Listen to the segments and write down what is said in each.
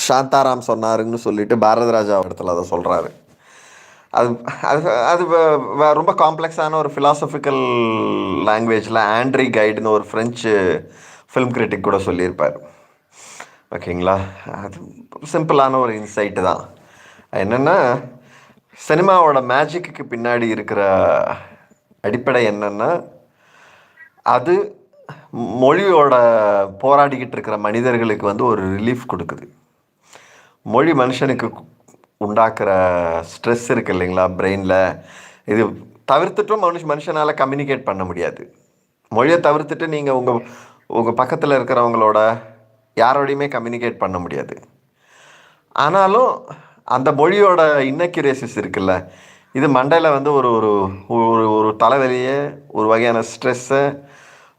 சாந்தாராம் சொன்னாருன்னு சொல்லிட்டு பாரதிராஜா இடத்துல அதை சொல்கிறாரு. அது அது அது ரொம்ப காம்ப்ளெக்ஸான ஒரு ஃபிலாசபிக்கல் லாங்குவேஜில் ஆண்ட்ரி கைடுன்னு ஒரு ஃப்ரெஞ்சு ஃபிலிம் கிரிட்டிக் கூட சொல்லியிருப்பார். ஓகேங்களா? அது சிம்பிளான ஒரு இன்சைட்டு தான். என்னென்னா, சினிமாவோட மேஜிக்கு பின்னாடி இருக்கிற அடிப்படை என்னென்னா, அது மொழியோட போராடிக்கிட்டு இருக்கிற மனிதர்களுக்கு வந்து ஒரு ரிலீஃப் கொடுக்குது. மொழி மனுஷனுக்கு உண்டாக்குற ஸ்ட்ரெஸ் இருக்குது இல்லைங்களா பிரெயினில், இது தவிர்த்துட்டும் மனுஷனால் கம்யூனிகேட் பண்ண முடியாது. மொழியை தவிர்த்துட்டு நீங்கள் உங்கள் பக்கத்தில் இருக்கிறவங்களோட யாரோடையுமே கம்யூனிகேட் பண்ண முடியாது. ஆனாலும் அந்த மொழியோட இன்னக்யூரேசிஸ் இருக்குல்ல, இது மண்டையில் வந்து ஒரு ஒரு ஒரு ஒரு தலைவலியை, ஒரு வகையான ஸ்ட்ரெஸ்ஸை,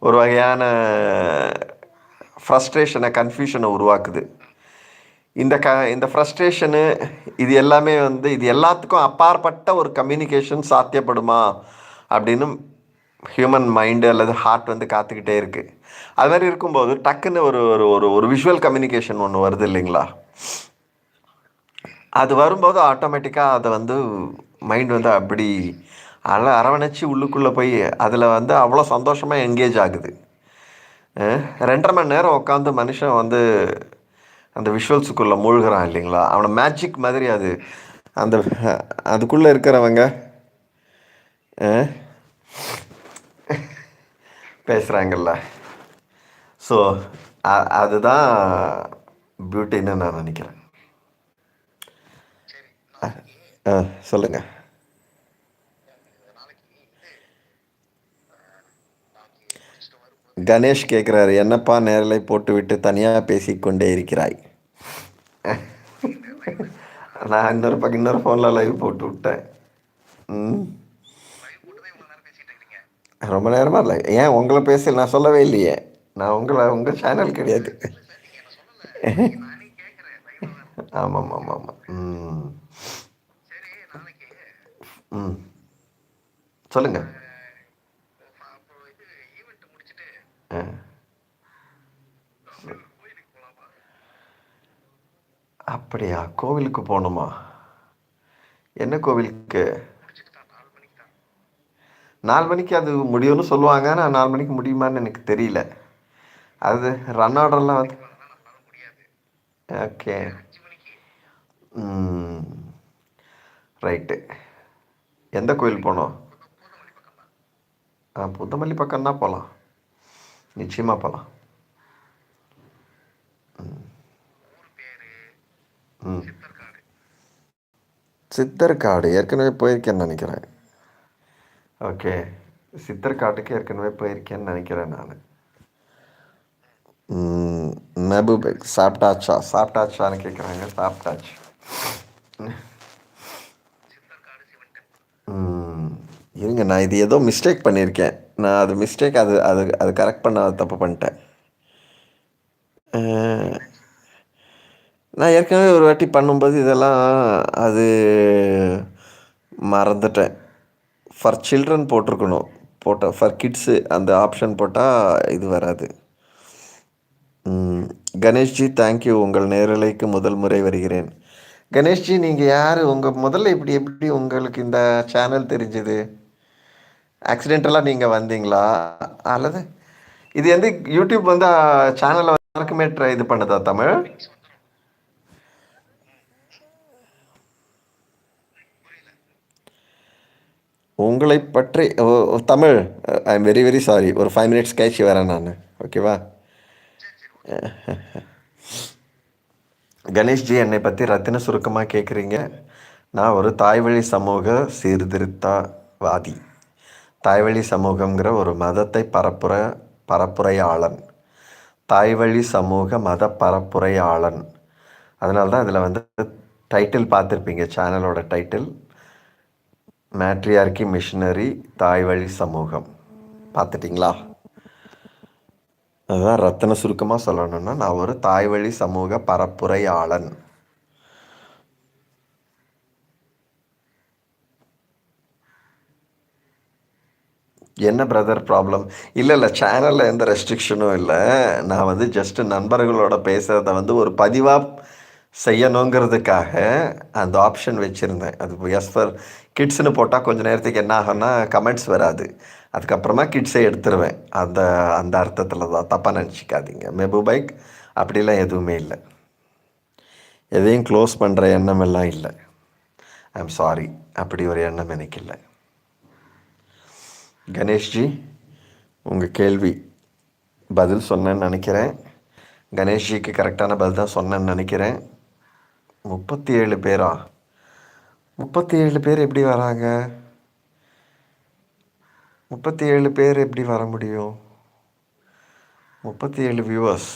ஒரு வகையான ஃப்ரஸ்ட்ரேஷனை, கன்ஃபியூஷனை உருவாக்குது. இந்த ஃப்ரஸ்ட்ரேஷனு இது எல்லாமே வந்து இது எல்லாத்துக்கும் அப்பாற்பட்ட ஒரு கம்யூனிகேஷன் சாத்தியப்படுமா அப்படின்னு ஹியூமன் மைண்டு அல்லது ஹார்ட் வந்து காத்துக்கிட்டே இருக்குது. அது மாதிரி இருக்கும்போது டக்குன்னு ஒரு ஒரு ஒரு விஷுவல் கம்யூனிகேஷன் ஒன்று வருது இல்லைங்களா? அது வரும்போது ஆட்டோமேட்டிக்காக அதை வந்து மைண்ட் வந்து அப்படி அரவணைச்சி உள்ளுக்குள்ளே போய் அதில் வந்து அவ்வளோ சந்தோஷமாக என்கேஜ் ஆகுது. 2.5 மணி நேரம் உட்காந்து மனுஷன் வந்து அந்த விஷுவல்ஸுக்குள்ளே மூழ்கிறான் இல்லைங்களா? அவனை மேஜிக் மாதிரி அது அந்த அதுக்குள்ளே இருக்கிறவங்க பேசுகிறாங்கல்ல. ஸோ அதுதான் பியூட்டின்னு நான் நினைக்கிறேன். சொல்லுங்கள். கணேஷ் கேட்குறாரு, என்னப்பா நேரலை போட்டுவிட்டு தனியாக பேசிக்கொண்டே இருக்கிறாய்? நான் இன்னொரு ஃபோனில் லைவ் போட்டு விட்டேன். ரொம்ப நேரமாக இல்லை. ஏன் உங்களை பேச நான் சொல்லவே இல்லையே. நான் உங்கள் சேனல் கிடையாது. ஆமாம் ஆமாம் ஆமாம். சொல்லுங்கள். அப்படியா? கோவிலுக்கு போகணுமா? என்ன கோவிலுக்கு? 4 மணிக்கு அது முடியும்னு சொல்லுவாங்க. நான் 4 மணிக்கு முடியுமான்னு எனக்கு தெரியல. அது ரன் ஆர்டர்லாம் வந்து ஓகே. ரைட்டு. எந்த கோயில் போனோம்? புத்தமல்லி பக்கம்னா போகலாம், நிச்சயமாக போகலாம். சித்தர்காடு ஏற்கனவே போயிருக்கேன்னு நினைக்கிறேன். ஓகே, சித்தர்காட்டுக்கு ஏற்கனவே போயிருக்கேன்னு நினைக்கிறேன் நான். மெஹபூப் சாப்பிட்டாச்சான்னு கேட்குறாங்க. சாப்பிட்டாச்சு. இருங்க, நான் இது ஏதோ மிஸ்டேக் பண்ணியிருக்கேன். நான் அது மிஸ்டேக் அது அது அது கரெக்ட் பண்ண தப்பு பண்ணிட்டேன். நான் ஏற்கனவே ஒரு வாட்டி பண்ணும்போது இதெல்லாம் அது மறந்துட்டேன். ஃபார் சில்ட்ரன் போட்டிருக்கணும், ஃபார் கிட்ஸு அந்த ஆப்ஷன் போட்டால் இது வராது. கணேஷ்ஜி தேங்க்யூ, உங்கள் நேரலைக்கு முதல் முறை வருகிறேன். கணேஷ்ஜி, நீங்கள் யார்? முதல்ல எப்படி உங்களுக்கு இந்த சேனல் தெரிஞ்சுது? ஆக்சிடென்டலாக நீங்கள் வந்தீங்களா அல்லது இது வந்து யூடியூப் வந்து சேனலை யாருக்குமே இது பண்ணுதா தமிழ்? உங்களை பற்றி தமிழ் ஐ எம் வெரி வெரி சாரி. ஒரு 5 மினிட்ஸ் கழிச்சு வரேன் நான். ஓகேவா? கணேஷ்ஜி, என்னை பற்றி ரத்தின சுருக்கமாக கேட்குறீங்க. நான் ஒரு தாய்வழி சமூக சீர்திருத்தவாதி. தாய்வழி சமூகங்கிற ஒரு மதத்தை பரப்புரையாளன். தாய்வழி சமூக மத பரப்புரையாளன். அதனால தான் இதில் வந்து டைட்டில் பார்த்துருப்பீங்க, சேனலோட டைட்டில் மேட்ரியார்கி மிஷனரி தாய்வழி சமூகம். பார்த்துட்டிங்களா? அதுதான் ரத்தின சுருக்கமாக சொல்லணும்னா, நான் ஒரு தாய்வழி சமூக பரப்புரையாளன். என்ன பிரதர் ப்ராப்ளம்? இல்லை சேனலில் எந்த ரெஸ்ட்ரிக்ஷனும் இல்லை. நான் வந்து ஜஸ்ட்டு நண்பர்களோட பேசுகிறத வந்து ஒரு பதிவாக செய்யணுங்கிறதுக்காக அந்த ஆப்ஷன் வச்சுருந்தேன். அது எஸ் ஃபார் கிட்ஸ்னு போட்டால் கொஞ்சம் நேரத்துக்கு என்ன ஆகும்னா கமெண்ட்ஸ் வராது. அதுக்கப்புறமா கிட்ஸை எடுத்துருவேன். அந்த அந்த அர்த்தத்தில் தான், தப்பாக நினச்சிக்காதீங்க. மெஹபூபைக் அப்படிலாம் எதுவுமே இல்லை. எதையும் க்ளோஸ் பண்ணுற எண்ணம் எல்லாம் இல்லை. ஐ எம் சாரி, அப்படி ஒரு எண்ணம் எனக்கு இல்லை. கணேஷ்ஜி, உங்கள் கேள்வி பதில் சொன்னேன்னு நினைக்கிறேன். கணேஷ்ஜிக்கு கரெக்டான பதில் தான் சொன்னேன்னு நினைக்கிறேன். 37 பேரா? 37 பேர் எப்படி வராங்க? 37 பேர் எப்படி வர முடியும்? 37 viewers.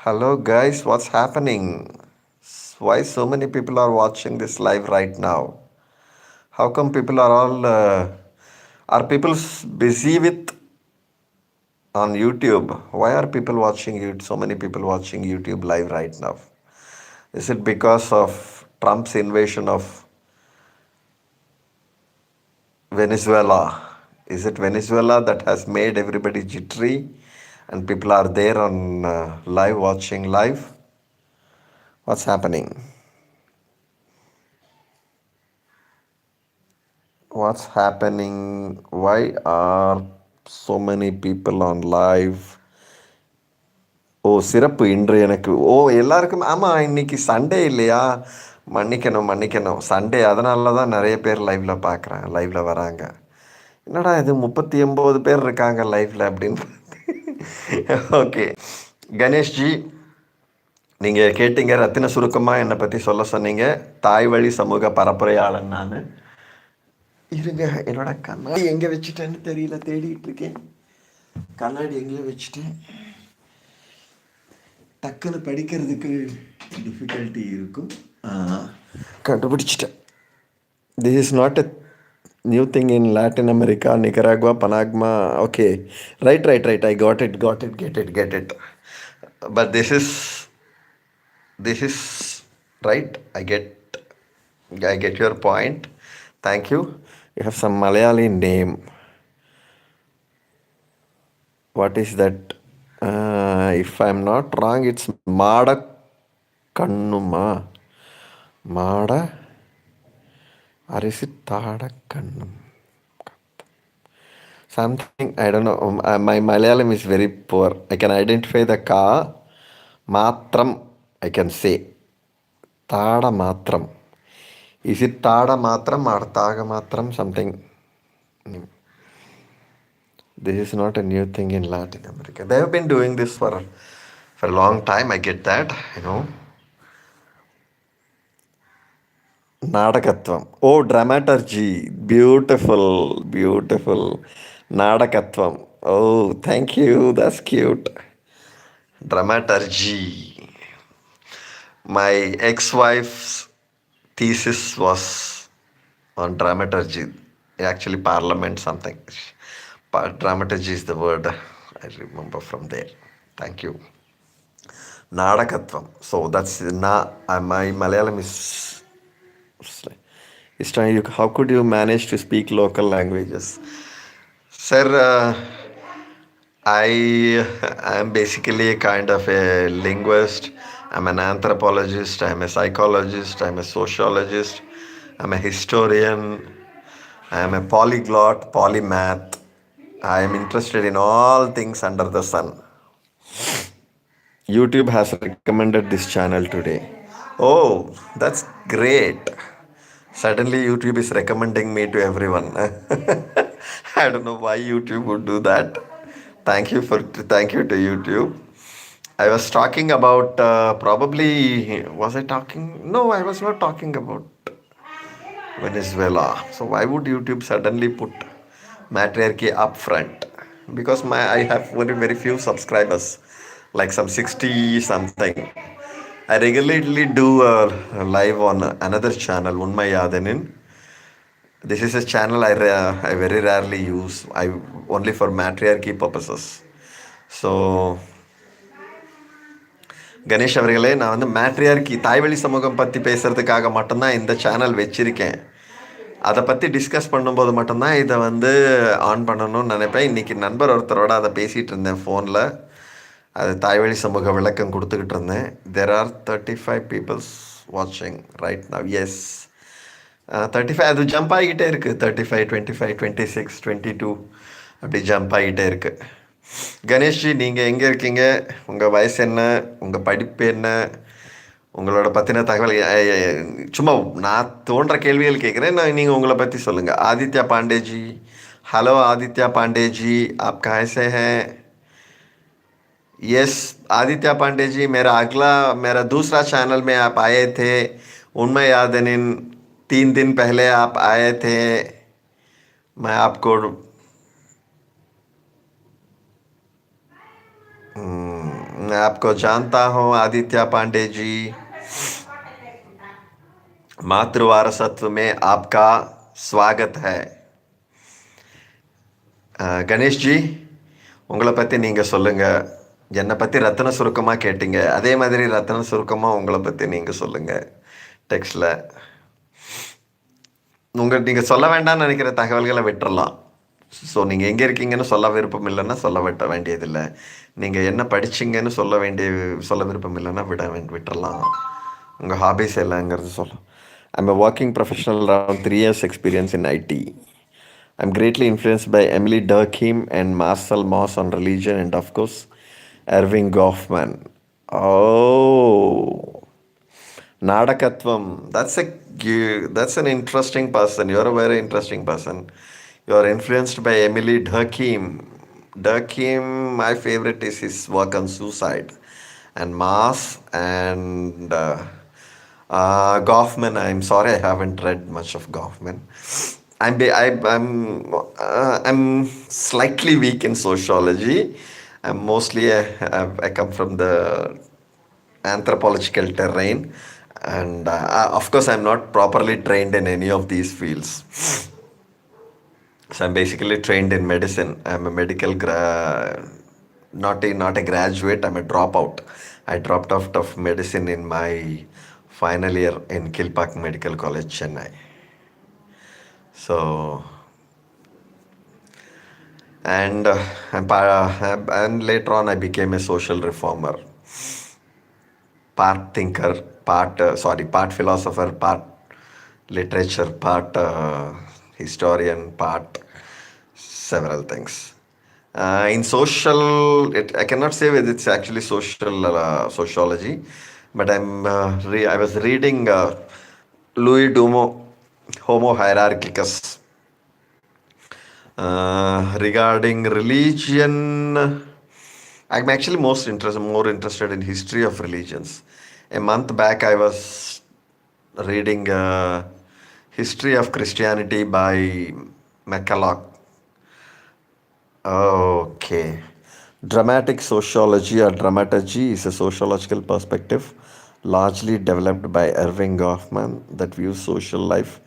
Hello guys, what's happening? Why so many people are watching this live right now? How come people are all are people busy with on YouTube? Why are people watching YouTube? So many people watching YouTube live right now. Is it because of Trump's invasion of Venezuela? Is it Venezuela that has made everybody jittery and people are there on live watching live? What's happening? What's happening? Why are so many people on live? ஓ, சிறப்பு இன்று எனக்கு. ஓ, எல்லாருக்கும். ஆமாம், இன்னைக்கு Sunday இல்லையா? மன்னிக்கணும். Sunday, அதனால தான் நிறைய பேர் லைவில் பார்க்குறேன், லைவில் வராங்க. என்னடா இது 39 பேர் இருக்காங்க லைவில் அப்படின்னு. ஓகே கணேஷ்ஜி, நீங்கள் கேட்டீங்க ரத்தின சுருக்கமாக என்னை பற்றி சொல்ல சொன்னீங்க. தாய் வழி சமூக பரப்புரையாளன் நான். இருங்க, என்னோட கண்ணாடி எங்கே வச்சுட்டேன்னு தெரியல, தேடிட்டு இருக்கேன். கண்ணாடி எங்கே வச்சுட்டேன்? டக்குன்னு படிக்கிறதுக்கு டிஃபிகல்ட்டி இருக்கும். கண்டுபிடிச்சிட்டேன். This is not a new thing in Latin America, Nicaragua, Panama. Okay, right. I got it. But this is right. I get your point. Thank you. You have some Malayali name. What is that? If I'm not wrong, it's Mada Kannuma. Mada, or is it Tada Kannum? Something, I don't know. My Malayalam is very poor. I can identify the ka. Matram, I can say. Tada Matram. Is it Tada Matram or Taga Matram? Something. This is not a new thing in Latin America. They have been doing this for a long time. I get that, Nadakatvam. Oh, dramaturgy. Beautiful. Nadakatvam. Oh, thank you. That's cute. Dramaturgy. My ex-wife's thesis was on dramaturgy. Actually, parliament something. Dramaturgy is the word I remember from there. Thank you. Nadakatvam. So that's my Malayalam is trying. How could you manage to speak local languages? Sir, I am basically a kind of a linguist. I'm an anthropologist. I'm a psychologist. I'm a sociologist. I'm a historian. I'm a polyglot, polymath. I am interested in all things under the sun. YouTube has recommended this channel today. Oh, that's great. Suddenly YouTube is recommending me to everyone. I don't know why YouTube would do that. Thank you to YouTube. I was talking about was I talking? No, I was not talking about Venezuela. So why would YouTube suddenly put matriarchy up front? Because I have very few subscribers, like some 60 something. I regularly do a live on another channel, Unmai Yadanin. This is a channel I very rarely use. Only for matriarchy purposes. So Ganesh அவர்களே, நான் மேட்ரியார்கி, தாய்வழி சமூகம் பற்றி பேசுகிறதுக்காக மட்டும்தான் இந்த channel வச்சுருக்கேன். அதை பற்றி டிஸ்கஸ் பண்ணும்போது மட்டும்தான் இதை ஆன் பண்ணணும்னு நினைப்பேன். இன்றைக்கி நண்பர் ஒருத்தரோட அதை பேசிகிட்டு இருந்தேன் ஃபோனில். அது தாய்வழி சமூக விளக்கம் கொடுத்துக்கிட்டு இருந்தேன். தெர் ஆர் 35 பீப்புள்ஸ் வாட்சிங் ரைட் நவ். எஸ், 35. அது ஜம்ப் ஆகிக்கிட்டே இருக்குது. 35, 25, 26, 22 அப்படி ஜம்ப் ஆகிட்டே இருக்குது. கணேஷ்ஜி, நீங்கள் எங்கே இருக்கீங்க? உங்கள் வயசு என்ன? உங்கள் படிப்பு என்ன? உங்களோட பற்றின தகவல் சும்மா நான் தோன்ற கேள்விகள் கேட்குறேன். நீங்கள் உங்களை பற்றி சொல்லுங்கள். ஆதித்யா பாண்டேஜி, हेलो आदित्य पांडे जी, आप कहाँ से हैं? यस आदित्य पांडे जी, मेरा दूसरा चैनल में आप आए थे, उनमें याद है 3 दिन पहले आप आए थे. मैं आपको मैं आपको जानता हूँ आदित्य पांडे जी. मातृवारसत्व में आपका स्वागत है. கணேஷ்ஜி, உங்களை பற்றி நீங்கள் சொல்லுங்கள். என்னை பற்றி ரத்தன சுருக்கமாக கேட்டீங்க, அதே மாதிரி ரத்தன சுருக்கமாக உங்களை பற்றி நீங்கள் சொல்லுங்கள் டெக்ஸ்டில். நீங்கள் சொல்ல வேண்டாம்னு நினைக்கிற தகவல்களை விட்டுறலாம். ஸோ நீங்கள் எங்கே இருக்கீங்கன்னு சொல்ல விருப்பம் இல்லைன்னா சொல்ல வேண்டியதில்லை. நீங்கள் என்ன படிச்சிங்கன்னு சொல்ல விருப்பம் இல்லைன்னா விட்டுறலாம். உங்கள் ஹாபிஸ் எல்லாங்கிறது சொல்லலாம். I'm a working professional around 3 years experience in IT. I'm greatly influenced by Emily Durkheim and Marcel Mauss on religion, and of course Erving Goffman. Oh, Nadakatvam. That's an interesting person. You're a very interesting person. You're influenced by Emily Durkheim. Durkheim, my favorite is his work on suicide. And Mauss and Goffman. I'm sorry, I haven't read much of Goffman. I'm slightly weak in sociology. I come from the anthropological terrain, and of course I'm not properly trained in any of these fields. So I'm basically trained in medicine. I'm a medical not a graduate. I'm a dropout. I dropped out of medicine in my final year in Kilpak Medical College, Chennai. So, and later on I became a social reformer, part thinker, part philosopher, part literature, part historian, part several things. In social, I cannot say whether it's actually sociology, but I was reading Louis Dumo, Homo Hierarchicus, regarding religion. I'm actually more interested in history of religions. A month back I was reading History of Christianity by McCulloch. Okay. Dramatic sociology or dramaturgy is a sociological perspective largely developed by Erving Goffman that views social life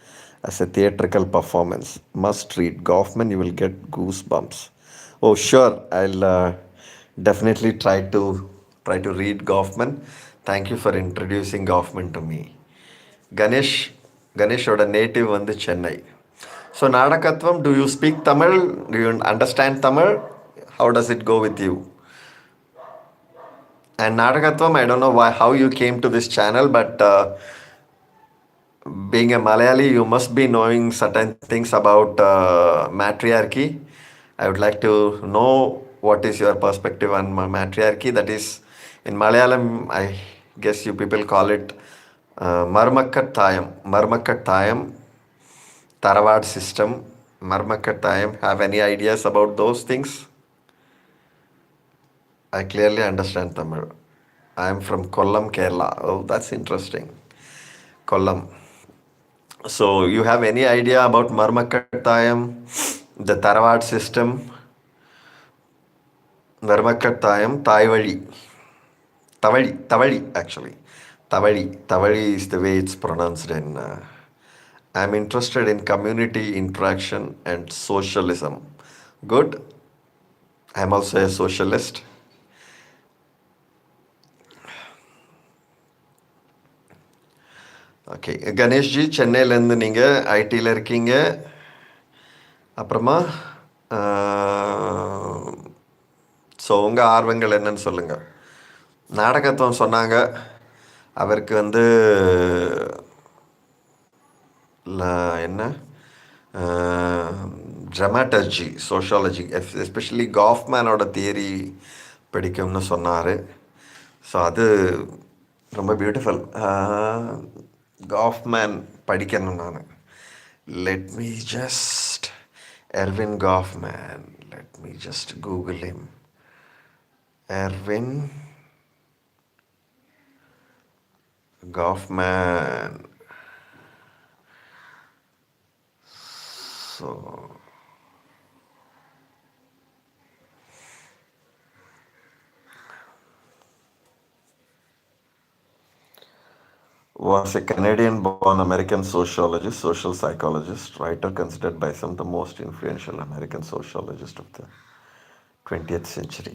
as a theatrical performance. Must read Goffman, you will get goosebumps. Oh sure, I'll definitely try to read Goffman. Thank you for introducing Goffman to me. Ganesh-oda native vandu Chennai. So Nadakatvam, do you speak Tamil? Do you understand Tamil? How does it go with you? And Nadakatvam, I don't know how you came to this channel, but being a Malayali, you must be knowing certain things about matriarchy. I would like to know what is your perspective on matriarchy. That is, in Malayalam, I guess you people call it Marmakkattayam. Marmakkattayam, Taravad system, Marmakkattayam. Have any ideas about those things? I clearly understand Tamil. I am from Kollam, Kerala. Oh, that's interesting. Kollam. So you have any idea about Marmakkattayam, the Taravad system? Marmakkattayam, Tavali actually. Tavali is the way it's pronounced in... I'm interested in community interaction and socialism. Good. I'm also a socialist. Okay Ganeshji, சென்னையிலேருந்து நீங்கள் ஐடியில் இருக்கீங்க. அப்புறமா so உங்கள் ஆர்வங்கள் என்னன்னு சொல்லுங்கள். நாடகத்துவம் சொன்னாங்க. அவருக்கு வந்து என்ன ட்ரமாட்டர்ஜி, சோஷியாலஜி, எஸ்பெஷலி காஃப்மேனோட தியரி பிடிக்கும்னு சொன்னார். ஸோ அது ரொம்ப பியூட்டிஃபுல். காஃப்மேன் படிக்கணும் நான். Let me just Erving Goffman, let me just Google him. Erving Goffman. So was a Canadian-born American sociologist, social psychologist, writer considered by some the most influential American sociologist of the 20th century.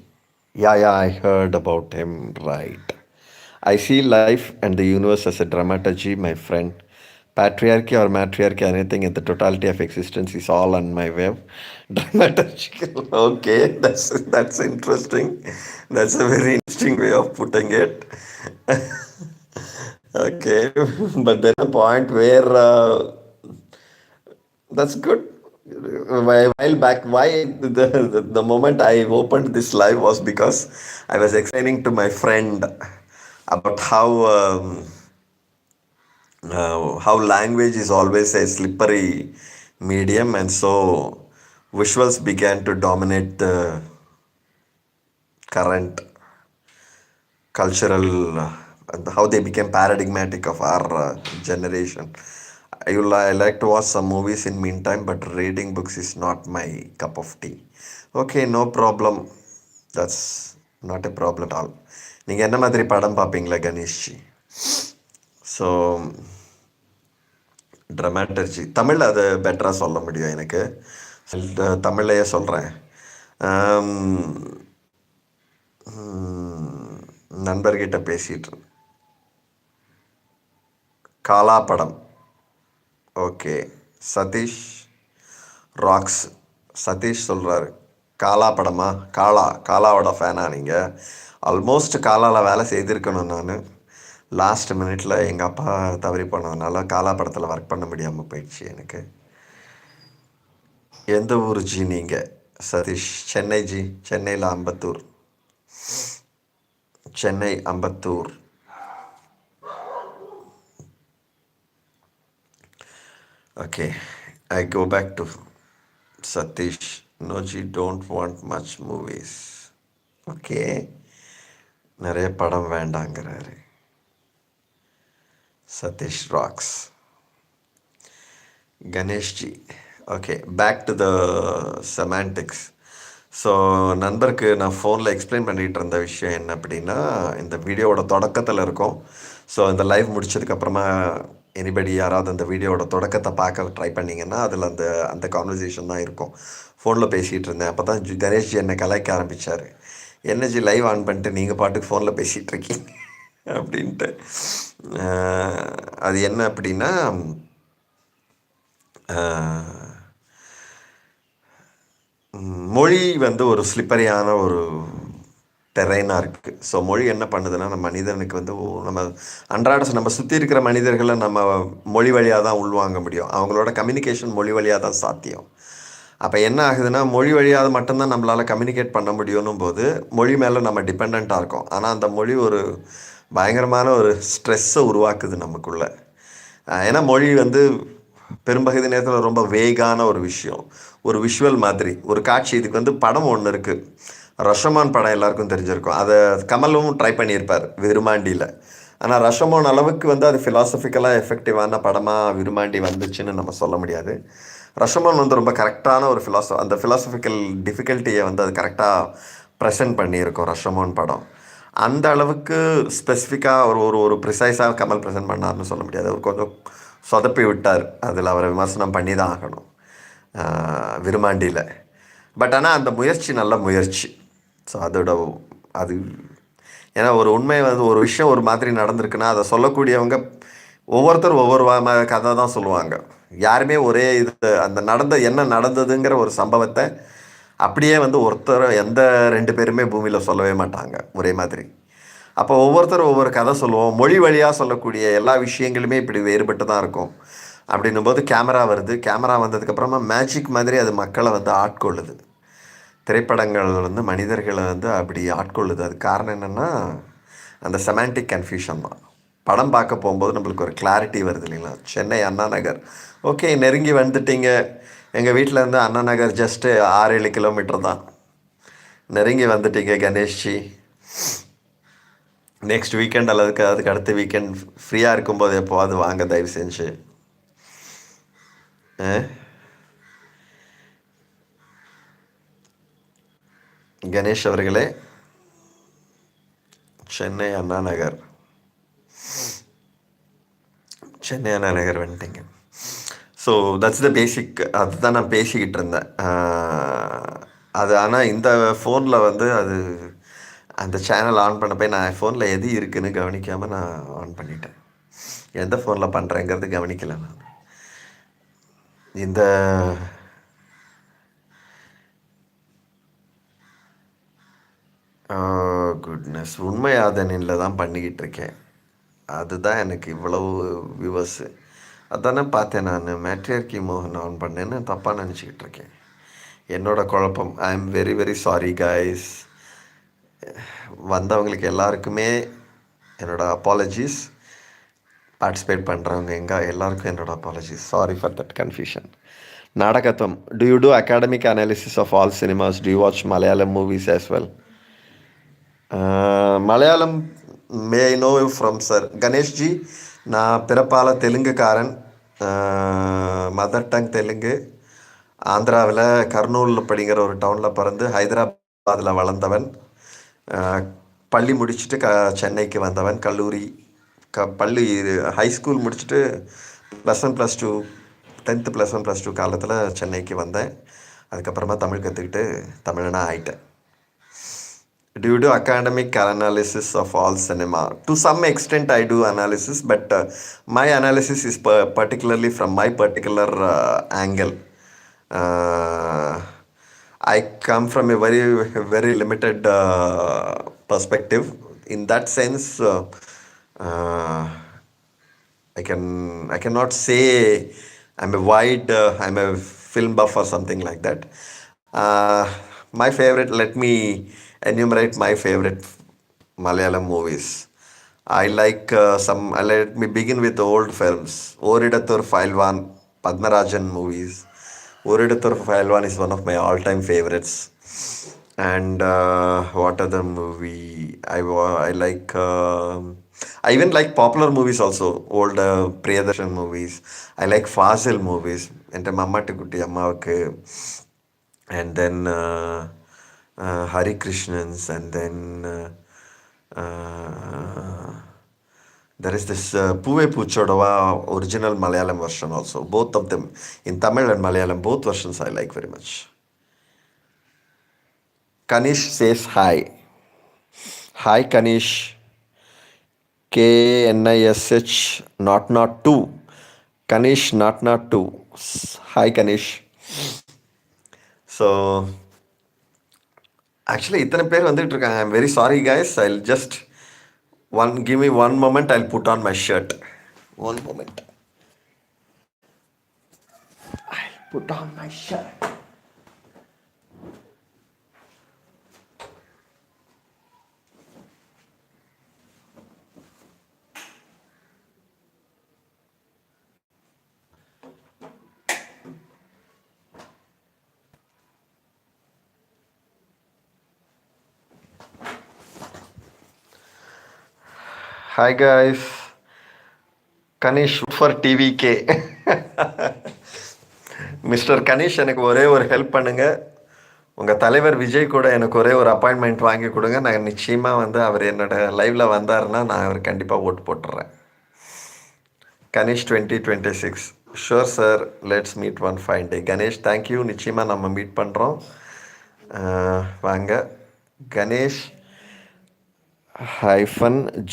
Yeah, I heard about him, right. I see life and the universe as a dramaturgy, my friend. Patriarchy or matriarchy, anything in the totality of existence is all on my web. Dramaturgical. Okay, that's interesting. That's a very interesting way of putting it. Okay, but there's a point where that's good. While back, why the moment I opened this live was because I was explaining to my friend about how language is always a slippery medium, and so visuals began to dominate the current cultural, how they became paradigmatic of our generation. I like to watch some movies in meantime, but reading books is not my cup of tea. Okay, no problem. That's not a problem at all. நீங்கள் என்ன மாதிரி படம் பார்ப்பீங்களா கணேஷ்ஜி? So ட்ரமாட்டர்ஜி Tamil அது பெட்டராக சொல்ல முடியும் எனக்கு. தமிழ்லையே சொல்கிறேன். நண்பர்கிட்ட பேசிட்டு காலா படம். Okay, Satish rocks. சதீஷ் சொல்கிறாரு காலா படமா? காலாவோட ஃபேனா நீங்கள்? ஆல்மோஸ்ட் காலாவில் வேலை செய்திருக்கணும். நான் லாஸ்ட் மினிட்ல எங்கள் அப்பா தவறி போனதுனால காலா படத்தில் ஒர்க் பண்ண முடியாமல் போயிடுச்சு எனக்கு. எந்த ஊர் ஜி நீங்கள்? சதீஷ் சென்னை ஜி. சென்னையில் Ambattur. Chennai Ambattur. Okay, I go back to Satish. No, G, don't want much movies. Okay, நிறைய படம் வேண்டாங்கிறாரு Sathish rocks. Ganeshji. Okay, back to the semantics. So நண்பருக்கு நான் ஃபோனில் எக்ஸ்பிளைன் பண்ணிகிட்டு இருந்த விஷயம் என்ன அப்படின்னா, இந்த வீடியோவோட தொடக்கத்தில் இருக்கும். ஸோ இந்த லைவ் முடிச்சதுக்கப்புறமா எனிபடி யாராவது அந்த வீடியோவோட தொடக்கத்தை பார்க்க ட்ரை பண்ணிங்கன்னா அதில் அந்த கான்வர்சேஷன் தான் இருக்கும். ஃபோனில் பேசிகிட்டு இருந்தேன். அப்போ தான் கணேஷ்ஜி என்னை கலாய்க்க ஆரம்பித்தார். என்னஜி லைவ் ஆன் பண்ணிட்டு நீங்கள் பாட்டுக்கு ஃபோனில் பேசிகிட்டு இருக்கீங்க அப்படின்ட்டு. அது என்ன அப்படின்னா, மொழி வந்து ஒரு ஸ்லிப்பரியான ஒரு டெரைனாக இருக்குது. ஸோ மொழி என்ன பண்ணுதுன்னா, நம்ம மனிதனுக்கு வந்து நம்ம நம்ம சுற்றி இருக்கிற மனிதர்களை நம்ம மொழி வழியாக தான் உள்வாங்க முடியும். அவங்களோட கம்யூனிகேஷன் மொழி வழியாக தான் சாத்தியம். அப்போ என்ன ஆகுதுன்னா, மொழி வழியாக மட்டும்தான் நம்மளால் கம்யூனிகேட் பண்ண முடியும்னும் போது மொழி மேலே நம்ம டிபெண்ட்டாக இருக்கோம். ஆனால் அந்த மொழி ஒரு பயங்கரமான ஒரு ஸ்ட்ரெஸ்ஸை உருவாக்குது நமக்குள்ளே. ஏன்னா மொழி வந்து பெரும்பகுதி நேரத்தில் ரொம்ப வேகான ஒரு விஷயம், ஒரு விஷுவல் மாதிரி ஒரு காட்சி. இதுக்கு வந்து படம் ஒன்று இருக்குது, ரஷமான் படம் எல்லாருக்கும் தெரிஞ்சிருக்கும். அதை கமலும் ட்ரை பண்ணியிருப்பார் விருமாண்டியில். ஆனால் ரஷமான் அளவுக்கு வந்து அது ஃபிலாசபிக்கலாக எஃபெக்டிவான படமாக விருமாண்டி வந்துச்சுன்னு நம்ம சொல்ல முடியாது. ரஷமான் வந்து ரொம்ப கரெக்டான ஒரு அந்த ஃபிலாசபிக்கல் டிஃபிகல்ட்டியை வந்து அது கரெக்டாக ப்ரெசென்ட் பண்ணியிருக்கோம் ரஷமான் படம். அந்த அளவுக்கு ஸ்பெசிஃபிக்காக ஒரு ப்ரிசைஸாக கமல் ப்ரெசென்ட் பண்ணார்னு சொல்ல முடியாது. அவர் கொஞ்சம் சொதப்பி விட்டார், அதில் அவரை விமர்சனம் பண்ணி தான் ஆகணும் விருமாண்டியில். பட் ஆனால் அந்த முயற்சி நல்ல முயற்சி. ஸோ அது ஏன்னா ஒரு உண்மை வந்து ஒரு விஷயம் ஒரு மாதிரி நடந்திருக்குன்னா அதை சொல்லக்கூடியவங்க ஒவ்வொருத்தரும் ஒவ்வொரு கதை தான் சொல்லுவாங்க. யாருமே ஒரே இது அந்த என்ன நடந்ததுங்கிற ஒரு சம்பவத்தை அப்படியே வந்து ஒருத்தர் எந்த 2 பேருமே பூமியில் சொல்லவே மாட்டாங்க ஒரே மாதிரி. அப்போ ஒவ்வொருத்தரும் ஒவ்வொரு கதை சொல்லுவோம். மொழி வழியாக சொல்லக்கூடிய எல்லா விஷயங்களுமே இப்படி வேறுபட்டு தான் இருக்கும். அப்படின்னும் போது கேமரா வருது. கேமரா வந்ததுக்கப்புறமா மேஜிக் மாதிரி அது மக்களை வந்து ஆட்கொள்ளுது. திரைப்படங்கள் வந்து மனிதர்களை வந்து அப்படி ஆட்கொள்ளுது. அது காரணம் என்னென்னா அந்த செமாண்டிக் கன்ஃபியூஷன் தான். படம் பார்க்க போகும்போது நம்மளுக்கு ஒரு கிளாரிட்டி வருது இல்லைங்களா? சென்னை அண்ணா நகர், ஓகே நெருங்கி வந்துட்டீங்க. எங்கள் வீட்டில் இருந்து அண்ணா நகர் ஜஸ்ட்டு 6-7 கிலோமீட்டர் தான். நெருங்கி வந்துட்டீங்க கணேஷ்ஜி. நெக்ஸ்ட் வீக்கெண்ட் அல்லது அதுக்கு அடுத்த வீக்கெண்ட் ஃப்ரீயாக இருக்கும்போது எப்போவாது வாங்க தயவு செஞ்சு. கணேஷ் அவர்களே, சென்னை அண்ணா நகர் வந்துட்டீங்க. ஸோ தட்ஸ் த பேசிக். அதுதான் நான் பேசிக்கிட்டு இருந்தேன். அது ஆனால் இந்த ஃபோனில் வந்து அது அந்த சேனல் ஆன் பண்ண போய் நான் ஃபோனில் எது இருக்குதுன்னு கவனிக்காமல் நான் ஆன் பண்ணிட்டேன். எந்த ஃபோனில் பண்ணுறேங்கிறது கவனிக்கலை நான். இந்த குட்னஸ் உண்மையாதனில் தான் பண்ணிக்கிட்டு இருக்கேன். அதுதான் எனக்கு இவ்வளவு வியூவர்ஸு. அதானே பார்த்தேன் நான் மேட்ரியார்கி மோகன் ஆன் பண்ணேன்னு தப்பாக நினச்சிக்கிட்டு இருக்கேன். என்னோட குழப்பம். I am very very sorry guys. வந்தவங்களுக்கு எல்லாருக்குமே என்னோடய அப்பாலஜிஸ். பார்ட்டிசிபேட் பண்ணுறவங்க எல்லாருக்கும் என்னோட apologies. Sorry for that confusion. Nadagathuvam. Do you do academic analysis of all cinemas? Do you watch Malayalam movies as well? Malayalam may I know from sir Ganeshji. நான் பிறப்பால் தெலுங்குக்காரன். Mother tongue Telugu. ஆந்திராவில் கர்னூல் அப்படிங்கிற ஒரு டவுனில் பிறந்து ஹைதராபாத்தில் வளர்ந்தவன். பள்ளி முடிச்சுட்டு சென்னைக்கு வந்தவன். கல்லூரி பள்ளி ஹைஸ்கூல் முடிச்சுட்டு +1 +2 10th +1 +2 காலத்தில் சென்னைக்கு வந்தேன். அதுக்கப்புறமா தமிழ் கற்றுக்கிட்டு தமிழனாக ஆயிட்டேன். Do you do academic analysis of all cinema? To some extent I do analysis, but my analysis is particularly from my particular angle. I come from a very very limited perspective. In that sense, I cannot say I'm a wide I'm a film buff or something like that. My favorite, let me enumerate my favorite Malayalam movies. Let me begin with the old films. Oridathur Failvan, Padmarajan movies. Oridathur Failvan is one of my all-time favorites. And what other movie? I like... I even like popular movies also. Old Priyadarshan movies. I like Fazil movies. And Mamma Tikkutti Ammavukku. And then Hari Krishnans, and then there is this Puve Puchodava original Malayalam version also. Both of them in Tamil and Malayalam, both versions I like very much. Kanish says hi. Hi Kanish. KNISH not 2. Kanish not 2. Hi Kanish. So actually இத்தனை பேர் வந்துட்டு இருக்காங்க. I'm very sorry guys. I'll just give me one moment. I'll put on my shirt. One moment. I'll put on my shirt. Hi guys. Kanish for TVK. Mister Kanish, எனக்கு ஒரே ஒரு help பண்ணுங்கள். உங்கள் தலைவர் விஜய் கூட எனக்கு ஒரே ஒரு அப்பாயின்மெண்ட் வாங்கி கொடுங்க. நான் நிச்சயமாக வந்து அவர் என்னோடய லைவில் வந்தாருன்னா நான் அவர் கண்டிப்பாக ஓட்டு போட்டுடுறேன். Ganesh 2026. Sure sir, let's meet one fine day. Ganesh thank you. நிச்சயமாக நம்ம மீட் பண்ணுறோம். வாங்க கணேஷ்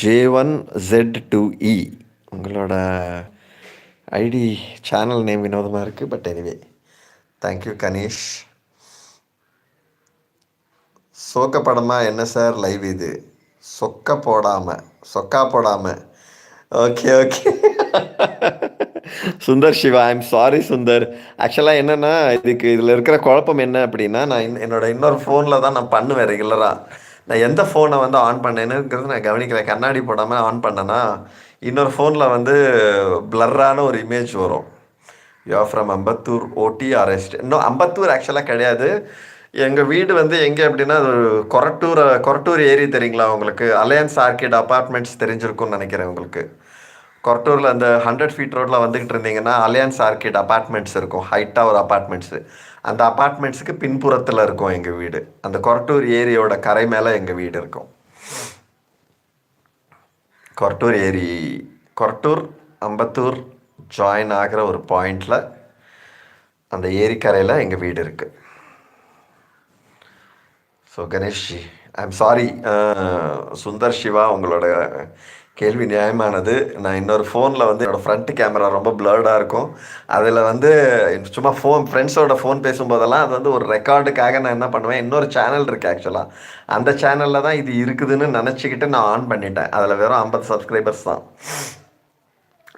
-J1Z2E. உங்களோட ஐடி சேனல் நேம் வினோதமாக இருக்குது. But anyway thank you Ganesh. சோக்க படமா என்ன சார் லைவ் இது? சொக்க போடாம சொக்கா போடாம. Okay okay. Sundar Siva, I'm sorry Sundar. ஆக்சுவலாக என்னென்னா இதில் இருக்கிற குழப்பம் என்ன அப்படின்னா, நான் என்னோட இன்னொரு ஃபோனில் தான் நான் பண்ணுவேன் ரெகுலராக. நான் எந்த ஃபோனை வந்து ஆன் பண்ணேனுங்கிறது நான் கவனிக்கிறேன். கண்ணாடி போடாமல் ஆன் பண்ணேன்னா இன்னொரு ஃபோனில் வந்து பிளர்ரான ஒரு இமேஜ் வரும். யூ ஃப்ரம் அம்பத்தூர் ஓடி அரெஸ்ட். இன்னும் அம்பத்தூர் ஆக்சுவலாக கிடையாது. எங்கள் வீடு வந்து எங்கே அப்படின்னா அது கொரட்டூர் ஏரி தெரியுங்களா உங்களுக்கு? அலையன்ஸ் ஆர்கிட் அப்பார்ட்மெண்ட்ஸ் தெரிஞ்சிருக்கும்னு நினைக்கிறேன் உங்களுக்கு. கொரட்டூரில் அந்த 100 ஃபீட் ரோட்டில் வந்துக்கிட்டு இருந்தீங்கன்னா அலையன்ஸ் ஆர்கிட் அப்பார்ட்மெண்ட்ஸ் இருக்கும், ஹைட்டாக ஒரு அப்பார்ட்மெண்ட்ஸு. அந்த அப்பார்ட்மெண்ட்ஸுக்கு பின்புறத்தில் இருக்கும் எங்கள் வீடு. அந்த கொரட்டூர் ஏரியோட கரை மேலே எங்கள் வீடு இருக்கும். கொரட்டூர் ஏரி, கொரட்டூர் அம்பத்தூர் ஜாயின் ஆகிற ஒரு பாயிண்டில் அந்த ஏரிக்கரையில் எங்கள் வீடு இருக்குது. So Ganeshji, I'm sorry. Sundar Siva, உங்களோட கேள்வி நியாயமானது. நான் இன்னொரு ஃபோனில் வந்து என்னோடய ஃப்ரண்ட் கேமரா ரொம்ப பிளர்டாக இருக்கும். அதில் வந்து சும்மா ஃப்ரெண்ட்ஸோட ஃபோன் பேசும்போதெல்லாம் அது வந்து ஒரு ரெக்கார்டுக்காக நான் என்ன பண்ணுவேன், இன்னொரு சேனல் இருக்குது ஆக்சுவலாக. அந்த சேனலில் தான் இது இருக்குதுன்னு நினச்சிக்கிட்டு நான் ஆன் பண்ணிட்டேன். அதில் வெறும் 50 சப்ஸ்கிரைபர்ஸ் தான்.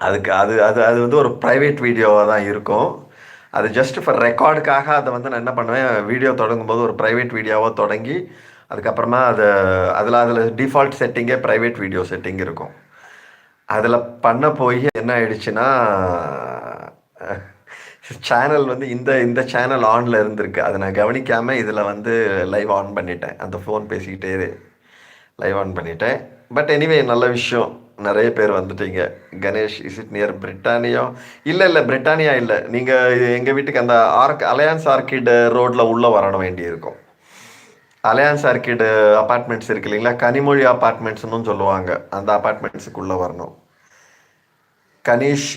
அதுக்கு அது அது அது வந்து ஒரு ப்ரைவேட் வீடியோவாக தான் இருக்கும். அது ஜஸ்ட் ஃபார் ரெக்கார்டுக்காக அதை வந்து நான் என்ன பண்ணுவேன், வீடியோ தொடங்கும்போது ஒரு ப்ரைவேட் வீடியோவாக தொடங்கி அதுக்கப்புறமா அதில் டிஃபால்ட் செட்டிங்கே ப்ரைவேட் வீடியோ செட்டிங் இருக்கும். அதில் பண்ண போய் என்ன ஆயிடுச்சுன்னா, சேனல் வந்து இந்த சேனல் ஆனில் இருந்திருக்கு. அதை நான் கவனிக்காமல் இதில் வந்து லைவ் ஆன் பண்ணிட்டேன். அந்த ஃபோன் பேசிக்கிட்டே லைவ் ஆன் பண்ணிட்டேன். பட் எனிவே, நல்ல விஷயம், நிறைய பேர் வந்துட்டீங்க. Ganesh, is it near Britannia? இல்லை பிரிட்டானியா இல்லை. நீங்கள் எங்கள் வீட்டுக்கு அந்த அலையான்ஸ் ஆர்கிட் ரோட்டில் உள்ளே வரணும் வேண்டியிருக்கும். அலையான்ஸ் ஆர்கிட் அப்பார்ட்மெண்ட்ஸ் இருக்கு இல்லைங்களா, கனிமொழி அப்பார்ட்மெண்ட்ஸ்னு சொல்லுவாங்க. அந்த அப்பார்ட்மெண்ட்ஸுக்குள்ளே வரணும். கணேஷ்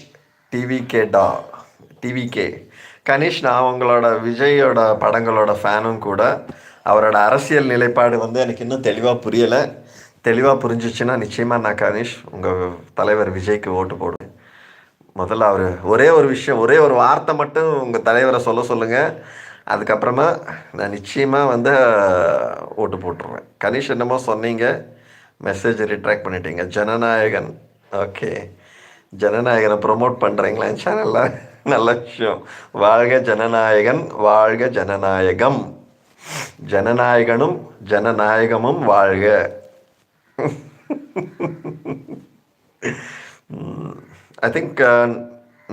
டிவிகே கணேஷ், நான் உங்களோட விஜயோட படங்களோட ஃபேனும் கூட. அவரோட அரசியல் நிலைப்பாடு வந்து எனக்கு இன்னும் தெளிவாக புரியலை. தெளிவாக புரிஞ்சிச்சுன்னா நிச்சயமாக நான் கணேஷ் உங்கள் தலைவர் விஜய்க்கு ஓட்டு போடுவேன். முதல்ல அவர் ஒரே ஒரு வார்த்தை மட்டும் உங்கள் தலைவரை சொல்லுங்கள். அதுக்கப்புறமா நான் நிச்சயமாக வந்து ஓட்டு போட்டுருவேன். கணேஷ், என்னமோ சொன்னீங்க, மெசேஜ் ரிட்ராக்ட் பண்ணிட்டீங்க. ஜனநாயகன், ஓகே, ஜனநாயகனை ப்ரொமோட் பண்ணுறீங்களா என் சேனலில்? நல்ல விஷயம். வாழ்க ஜனநாயகன், வாழ்க ஜனநாயகம். ஜனநாயகனும் ஜனநாயகமும் வாழ்க. I think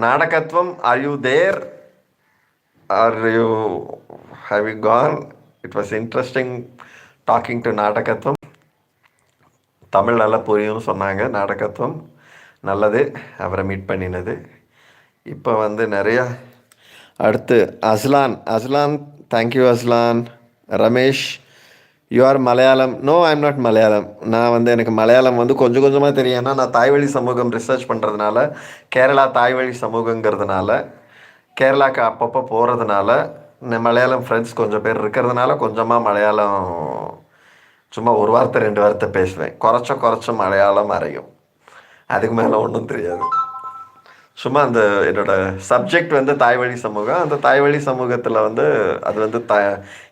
Nadakatvam, are you there? Have you gone? It was interesting talking to Nadakatvam. Tamil நல்லா புரியும்னு சொன்னாங்க. நாடகத்துவம் நல்லது, அவரை மீட் பண்ணினது. இப்போ வந்து நிறையா அடுத்து Aslan, thank you Aslan. Ramesh, you are Malayalam? No, I am not Malayalam. நான் வந்து எனக்கு மலையாளம் வந்து கொஞ்சம் கொஞ்சமாக தெரியும். ஏன்னா நான் தாய்வழி சமூகம் ரிசர்ச் பண்ணுறதுனால, கேரளா தாய்வழி சமூகங்கிறதுனால, கேரளாவுக்கு அப்பப்போ போகிறதுனால, மலையாளம் ஃப்ரெண்ட்ஸ் கொஞ்சம் பேர் இருக்கிறதுனால கொஞ்சமாக மலையாளம் சும்மா ஒரு வார்த்தை 2 வார்த்தை பேசுவேன். குறைச்ச மலையாளம் அறையும். அதுக்கு மேலே ஒன்றும் தெரியாது. சும்மா அந்த என்னோட சப்ஜெக்ட் வந்து தாய்வழி சமூகம். அந்த தாய்வழி சமூகத்தில் வந்து அது வந்து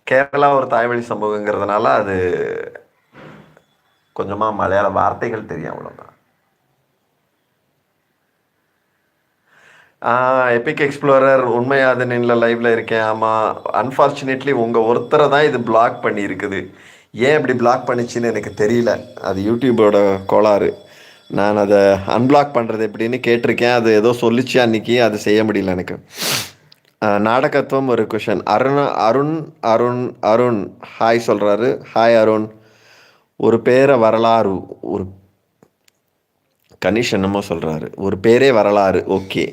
கேரளா ஒரு தாய்வழி சமூகங்கிறதுனால அது கொஞ்சமாக மலையாள வார்த்தைகள் தெரியும், அவ்வளோதான். எபிக் எக்ஸ்ப்ளோரர், உண்மையாதனில் லைவில் இருக்கேன். ஆமாம், அன்ஃபார்ச்சுனேட்லி உங்கள் ஒருத்தரை தான் இது பிளாக் பண்ணியிருக்குது. ஏன் இப்படி பிளாக் பண்ணிச்சின்னு எனக்கு தெரியல. அது யூடியூபோட கோளாறு. நான் அதை அன்பிளாக் பண்ணுறது எப்படின்னு கேட்டிருக்கேன். அது ஏதோ சொல்லிச்சு அன்றைக்கி, அது செய்ய முடியல எனக்கு. நாடகத்துவம் ஒரு கொஷன். அருண் ஹாய் சொல்கிறாரு. ஹாய் அருண். ஒரு பேரை வரலாறு, ஒரு கணேஷ் என்னமோ சொல்கிறாரு, ஒரு பேரே வரலாறு. Okay.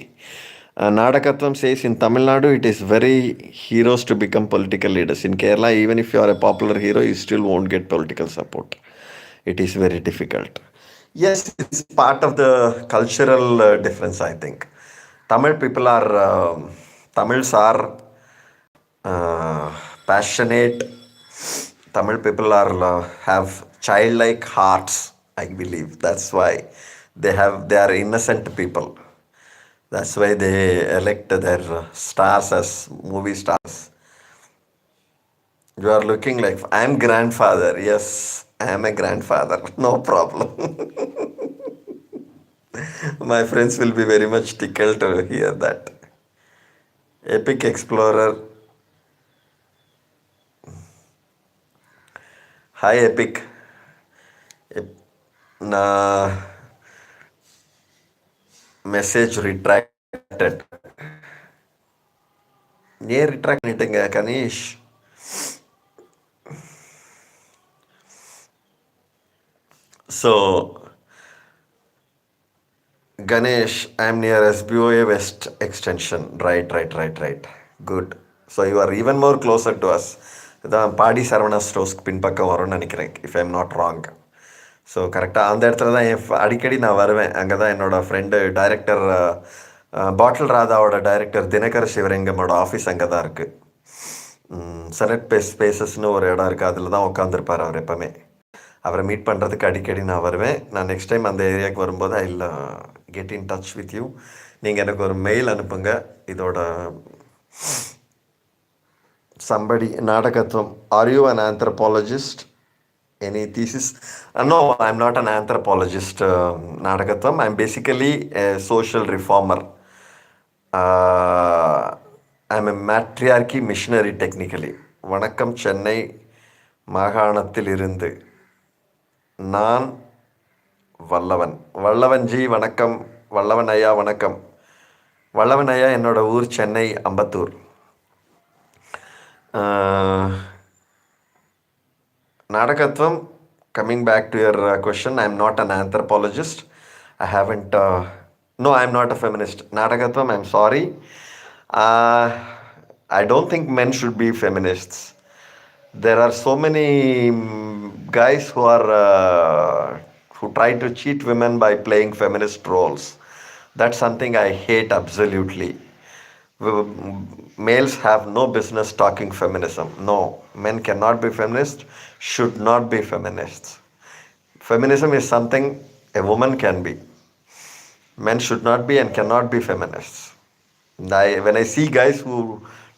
நாடகத்துவம் says in Tamil Nadu it is very heroes to become political leaders. In Kerala, even if you are a popular hero, you still won't get political support. It is very difficult. Yes, it's part of the cultural difference, I think. Tamil people are, Tamils are passionate. Tamil people have childlike hearts, I believe. That's why they are innocent people. That's why they elect their stars as movie stars. You are looking like I'm grandfather. Yes, I am a grandfather. No problem. My friends will be very much tickled to hear that. Epic Explorer. Hi, Epic. Ep- Na message retracted. ஏன் retract பண்ணிட்டுங்க Ganesh? So, Ganesh, I'm near SBOA West Extension. Right. Good. So you are even more closer to us. இதான் பாடி சரவணா ஸ்டோர்ஸ்க்கு பின்பக்கம் வரும்னு நினைக்கிறேன், if I'm not wrong. So கரெக்டாக அந்த இடத்துல தான் அடிக்கடி நான் வருவேன். அங்கே தான் என்னோடய ஃப்ரெண்டு டைரக்டர் பாட்டில் ராதாவோட டைரக்டர் தினகர் சிவரங்கமோட ஆஃபீஸ் அங்கே தான் இருக்குது. செனட் ஸ்பேசஸ்னு ஒரு இடம் இருக்குது, அதில் தான் உட்காந்துருப்பார் அவர் எப்போவுமே. அவரை மீட் பண்ணுறதுக்கு அடிக்கடி நான் வருவேன். நான் நெக்ஸ்ட் டைம் அந்த ஏரியாவுக்கு வரும்போது I will get in touch with you. நீங்கள் எனக்கு ஒரு மெயில் அனுப்புங்க. இதோட somebody நாடகத்துவம். Are you an anthropologist? Any thesis? No, I'm not an anthropologist. நாடகத்துவம். I'm basically a social reformer. I'm a matriarchy missionary technically. வணக்கம் சென்னை மாகாணத்தில் இருந்து நான் வல்லவன். வல்லவன் ஜி வணக்கம். வல்லவன் ஐயா வணக்கம். வல்லவன் ஐயா என்னோட ஊர் Chennai Ambattur. Nadakatvam, coming back to your question, I'm not an anthropologist. I haven't, no, I'm not a feminist. Nadakatvam, I'm sorry. I don't think men should be feminists. There are so many guys who try to cheat women by playing feminist roles. That's something I hate absolutely. Males have no business talking feminism. No, men cannot be feminists, should not be feminists. Feminism is something a woman can be. Men should not be and cannot be feminists. When I see guys who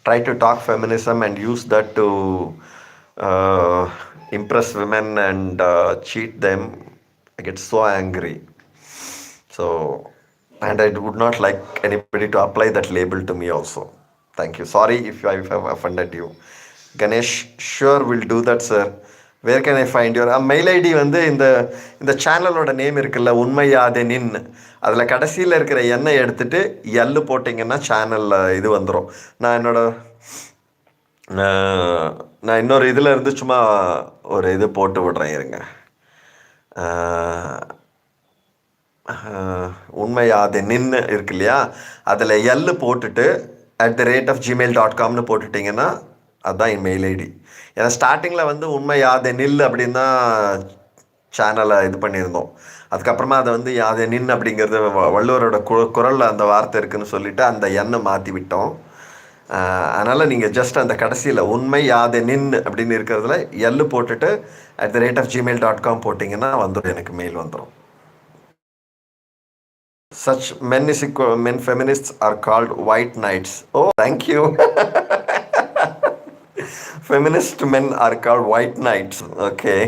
try to talk feminism and use that to impress women and cheat them, I get so angry. So, and I would not like anybody to apply that label to me also. Thank you. Sorry if I have offended you. Ganesh, sure will do that, sir. Where can I find your mail ID? வந்து இந்த சேனலோட name இருக்குல்ல, உண்மையாதே நின், அதில் கடைசியில் இருக்கிற எண்ணெய் எடுத்துட்டு எள்ளு போட்டிங்கன்னா சேனலில் இது வந்துடும். நான் இன்னொரு இதில் இருந்து சும்மா ஒரு இது போட்டு விடுறேன் இருங்க. உண்மையாதே நின்று இருக்கு இல்லையா, அதில் எள்ளு போட்டுட்டு @gmail.comனு போட்டுட்டிங்கன்னா அதுதான் என் மெயில் ஐடி. ஏன்னா ஸ்டார்டிங்கில் வந்து உண்மையாதே நில் அப்படின்னு தான் சேனலை இது பண்ணியிருந்தோம். அதுக்கப்புறமா அதை வந்து யாதே நின் அப்படிங்கிறது வள்ளுவரோட குரலில் அந்த வார்த்தை இருக்குதுன்னு சொல்லிவிட்டு அந்த எண்ணை மாற்றி விட்டோம். அதனால் நீங்கள் ஜஸ்ட் அந்த கடைசியில் உண்மை யாதே நின் அப்படின்னு இருக்கிறதுல எள்ளு போட்டுட்டு @gmail.com போட்டிங்கன்னா வந்துடும், எனக்கு மெயில் வந்துடும். Such men feminists are called white knights. Oh, thank you. Feminist men are called white knights. Okay.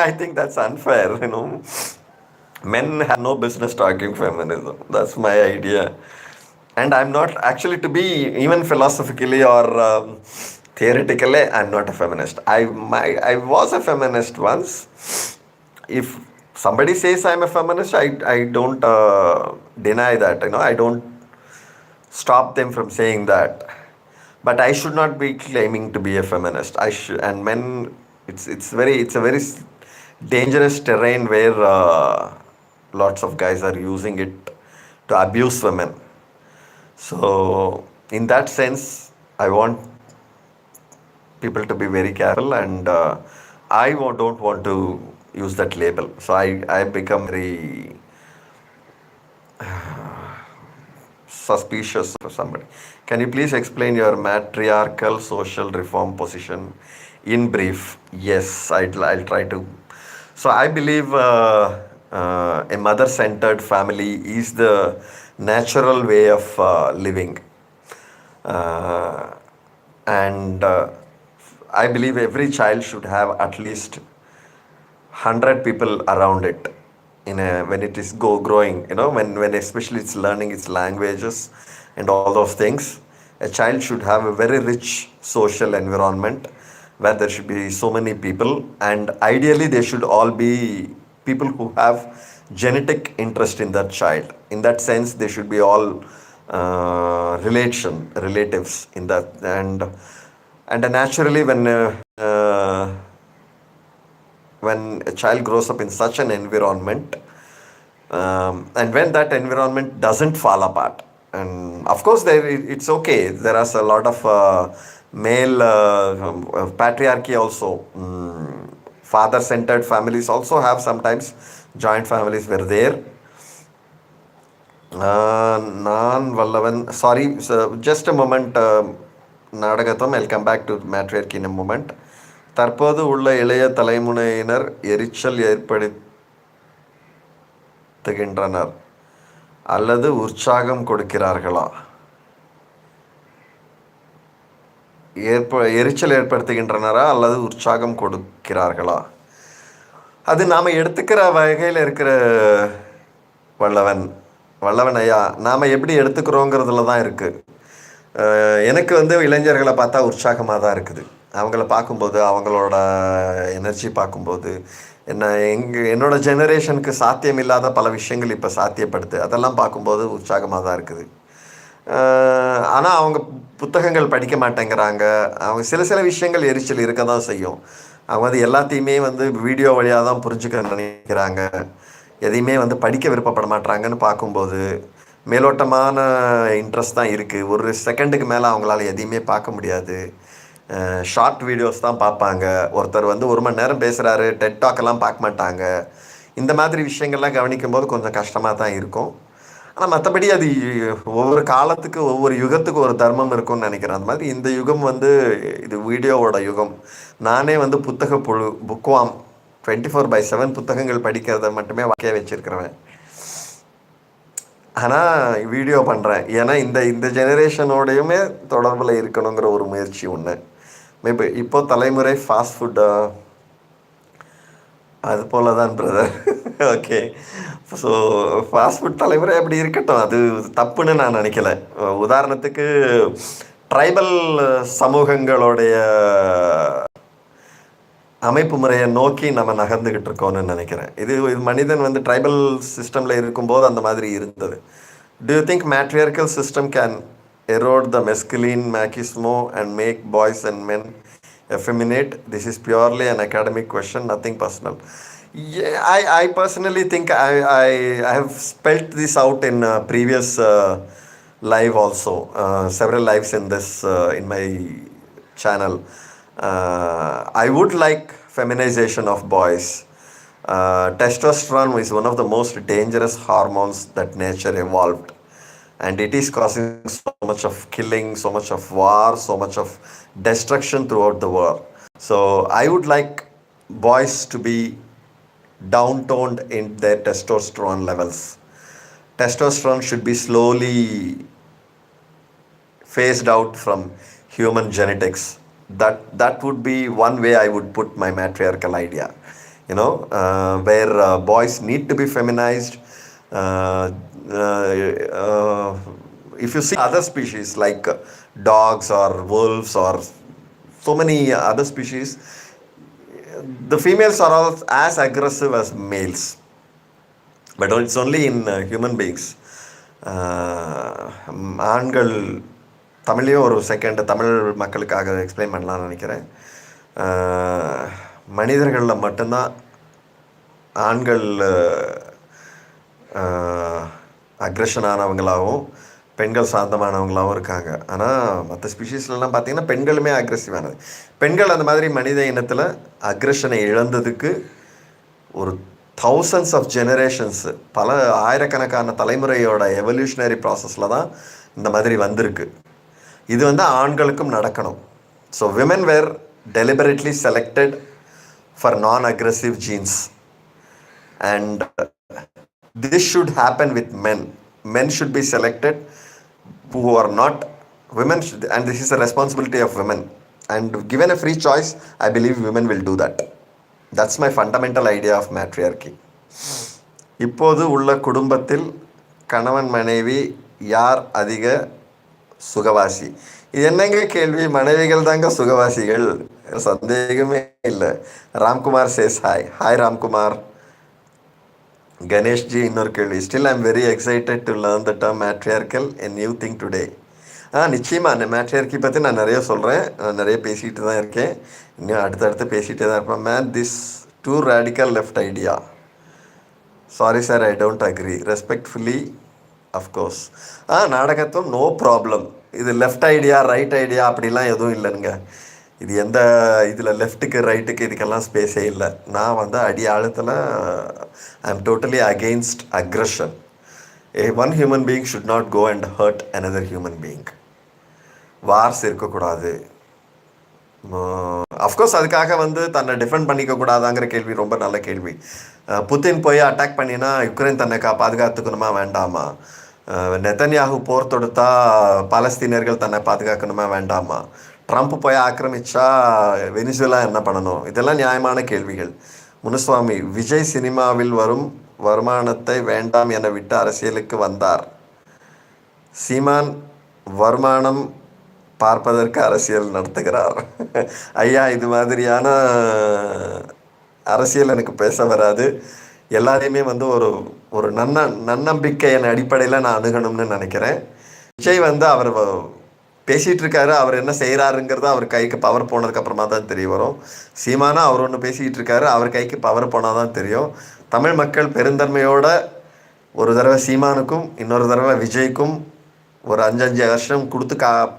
I think that's unfair, Men have no business talking feminism. That's my idea. And I'm not actually, to be even philosophically or theoretically, I'm not a feminist. I was a feminist once. If somebody says I'm a feminist, I don't deny that. I don't stop them from saying that. But I should not be claiming to be a feminist. And men, it's a very dangerous terrain where lots of guys are using it to abuse women. So in that sense, I want people to be very careful, and I don't want to use that label. So I become very suspicious of somebody. Can you please explain your matriarchal social reform position in brief? Yes, I'll try to. So I believe a mother-centered family is the natural way of living. And I believe every child should have at least 100 people around it when it is growing, when especially it's learning its languages and all those things. A child should have a very rich social environment where there should be so many people, and ideally they should all be people who have genetic interest in that child. In that sense, they should be all relatives in that. And naturally, when a child grows up in such an environment, and when that environment doesn't fall apart, and of course it's okay, there is a lot of male patriarchy also. Father centered families also have sometimes joint families were there. Non Vallavan, sorry, so just a moment. நாடகத்தம், I'll come back to matriarchy in a moment. தற்போது உள்ள இளைய தலைமுறையினர் எரிச்சல் ஏற்படுத்துகின்றனர் அல்லது உற்சாகம் கொடுக்கிறார்களா? எரிச்சல் ஏற்படுத்துகின்றனரா அல்லது உற்சாகம் கொடுக்கிறார்களா? அது நாம் எடுத்துக்கிற வகையில் இருக்கிற வல்லவன் ஐயா, நாம் எப்படி எடுத்துக்கிறோங்கிறதுல தான் இருக்குது. எனக்கு இளைஞர்களை பார்த்தா உற்சாகமாக தான் இருக்குது. அவங்கள பார்க்கும்போது, அவங்களோட எனர்ஜி பார்க்கும்போது, என்னோட ஜெனரேஷனுக்கு சாத்தியம் இல்லாத பல விஷயங்கள் இப்போ சாத்தியப்படுது. அதெல்லாம் பார்க்கும்போது உற்சாகமாக தான் இருக்குது. ஆனால் அவங்க புத்தகங்கள் படிக்க மாட்டேங்கிறாங்க. அவங்க சில விஷயங்கள் எரிச்சல் இருக்க தான் செய்யும். அவங்க எல்லாத்தையுமே வீடியோ வழியாக தான் புரிஞ்சுக்க நினைக்கிறாங்க. எதையுமே படிக்க விருப்பப்பட மாட்டாங்கன்னு பார்க்கும்போது மேலோட்டமான இன்ட்ரெஸ்ட் தான் இருக்குது. ஒரு செகண்டுக்கு மேலே அவங்களால எதையுமே பார்க்க முடியாது. ஷார்ட் வீடியோஸ் தான் பார்ப்பாங்க. ஒருத்தர் 1 மணி நேரம் பேசுகிறாரு, டெட் டாக்கெல்லாம் பார்க்க மாட்டாங்க. இந்த மாதிரி விஷயங்கள்லாம் கவனிக்கும் போது கொஞ்சம் கஷ்டமாக தான் இருக்கும். ஆனால் மற்றபடி அது ஒவ்வொரு காலத்துக்கு, ஒவ்வொரு யுகத்துக்கு ஒரு தர்மம் இருக்கும்னு நினைக்கிறேன். அந்த மாதிரி இந்த யுகம் இது வீடியோவோட யுகம். நானே புத்தக புக்வாம் 24/7 புத்தகங்கள் படிக்கிறத மட்டுமே வாக்கிய வச்சுருக்கிறவன். ஆனால் வீடியோ பண்ணுறேன். ஏன்னா இந்த ஜெனரேஷனோடையுமே தொடர்பில் இருக்கணுங்கிற ஒரு முயற்சி ஒன்று. மேபி இப்போ தலைமுறை ஃபாஸ்ட் ஃபுட்டா அது போல தான் brother. Okay, so fast food தலைமுறை அப்படி இருக்கட்டும், அது தப்புன்னு நான் நினைக்கல. உதாரணத்துக்கு ட்ரைபல் சமூகங்களுடைய அமைப்பு முறையை நோக்கி நம்ம நகர்ந்துக்கிட்டு இருக்கோம்னு நினைக்கிறேன். இது மனிதன் ட்ரைபல் சிஸ்டமில் இருக்கும்போது அந்த மாதிரி இருந்தது. Do you think matriarchal system can erode the masculine machismo and make boys and men effeminate? This is purely an academic question, nothing personal. Yeah, I personally think I have spelt this out in previous live also, several lives in this in my channel. I would like feminization of boys. Testosterone is one of the most dangerous hormones that nature evolved, and it is causing so much of killing, so much of war, so much of destruction throughout the world. So I would like boys to be downtoned in their testosterone levels. Testosterone should be slowly phased out from human genetics. That would be one way I would put my matriarchal idea, where boys need to be feminized. If you see other species like dogs or wolves or so many other species, the females are all as aggressive as males, but it's only in human beings. ஆண்கள், தமிழ்லேயும் ஒரு second Tamil மக்களுக்காக explain பண்ணலான்னு நினைக்கிறேன். மனிதர்களில் மட்டும்தான் ஆண்கள் aggression ஆனவங்களாகவும் பெண்கள் சாந்தமானவங்களாகவும் இருக்காங்க. ஆனால் மற்ற ஸ்பீஷீஸ்லாம் பார்த்திங்கன்னா பெண்களுமே அக்ரெசிவானது. பெண்கள் அந்த மாதிரி மனித இனத்தில் அக்ரெஷனை இழந்ததுக்கு ஒரு தௌசண்ட்ஸ் ஆஃப் ஜெனரேஷன்ஸு, பல ஆயிரக்கணக்கான தலைமுறையோட எவல்யூஷனரி ப்ராசஸில் தான் இந்த மாதிரி வந்திருக்கு. இது ஆண்களுக்கும் நடக்கணும். So women were deliberately selected for non-aggressive genes, and this should happen with men. Men should be selected who are not women, and this is a responsibility of women. And given a free choice, I believe women will do that. That's my fundamental idea of matriarchy. இப்போது உள்ள குடும்பத்தில் கணவன் மனைவி யார் அதிக சுகவாசி? இது என்னங்க கேள்வி? மனைவிகள் தாங்க சுகவாசிகள், சந்தேகமே இல்லை. Ramkumar says hi. Hi Ramkumar. Ganeshji இன்னொரு கேள்வி. Still I'm very excited to learn the term matriarchal and new thing today. நிச்சயமாக அந்த மேட்ரியார்க்கி பற்றி நான் நிறைய சொல்கிறேன், நான் நிறைய பேசிகிட்டு தான் இருக்கேன், இன்னும் அடுத்தடுத்து பேசிகிட்டே தான் இருப்பேன். Man, this too radical left idea. Sorry sir, I don't agree. Respectfully of course. Nadagathuvam no problem. இது லெஃப்ட் ஐடியா ரைட் ஐடியா அப்படிலாம் எதுவும் இல்லைங்க. இது எந்த இதில் லெஃப்ட்டுக்கு ரைட்டுக்கு இதுக்கெல்லாம் ஸ்பேஸே இல்லை. நான் வந்து அடி ஆழத்தில் I am totally against aggression. One human being should not go and hurt another human being. Wars இருக்கக்கூடாது. அஃப்கோர்ஸ் அதுக்காக வந்து தன்னை டிஃபெண்ட் பண்ணிக்க கூடாதாங்கிற கேள்வி ரொம்ப நல்ல கேள்வி. புத்தின் போய் அட்டாக் பண்ணினா யுக்ரைன் தன்னை பாதுகாத்துக்கணுமா வேண்டாமா? நெத்தன்யாகு போர் தொடுத்தா பாலஸ்தீனியர்கள் தன்னை பாதுகாக்கணுமா வேண்டாமா? ட்ரம்ப் போய் ஆக்கிரமிச்சா வெனிசுலா என்ன பண்ணணும்? இதெல்லாம் நியாயமான கேள்விகள். முனுசுவாமி, விஜய் சினிமாவில் வரும் வருமானத்தை வேண்டாம் என விட்டு அரசியலுக்கு வந்தார். சீமான் வருமானம் பார்ப்பதற்கு அரசியல் நடத்துகிறார். ஐயா, இது மாதிரியான அரசியல் எனக்கு பேச வராது. எல்லாரையுமே வந்து ஒரு நன்னம்பிக்கையின் அடிப்படையில் நான் அணுகணும்னு நினைக்கிறேன். விஜய் வந்து அவர் பேசிகிட்டு இருக்காரு, அவர் என்ன செய்கிறாருங்கிறது அவர் கைக்கு பவர் போனதுக்கப்புறமா தான் தெரிய வரும். சீமானா அவர் ஒன்று பேசிக்கிட்டு இருக்காரு, அவர் கைக்கு பவர் போனால் தான் தெரியும். தமிழ் மக்கள் பெருந்தன்மையோட ஒரு தடவை சீமானுக்கும் இன்னொரு தடவை விஜய்க்கும் ஒரு 5 வருஷம் கொடுத்து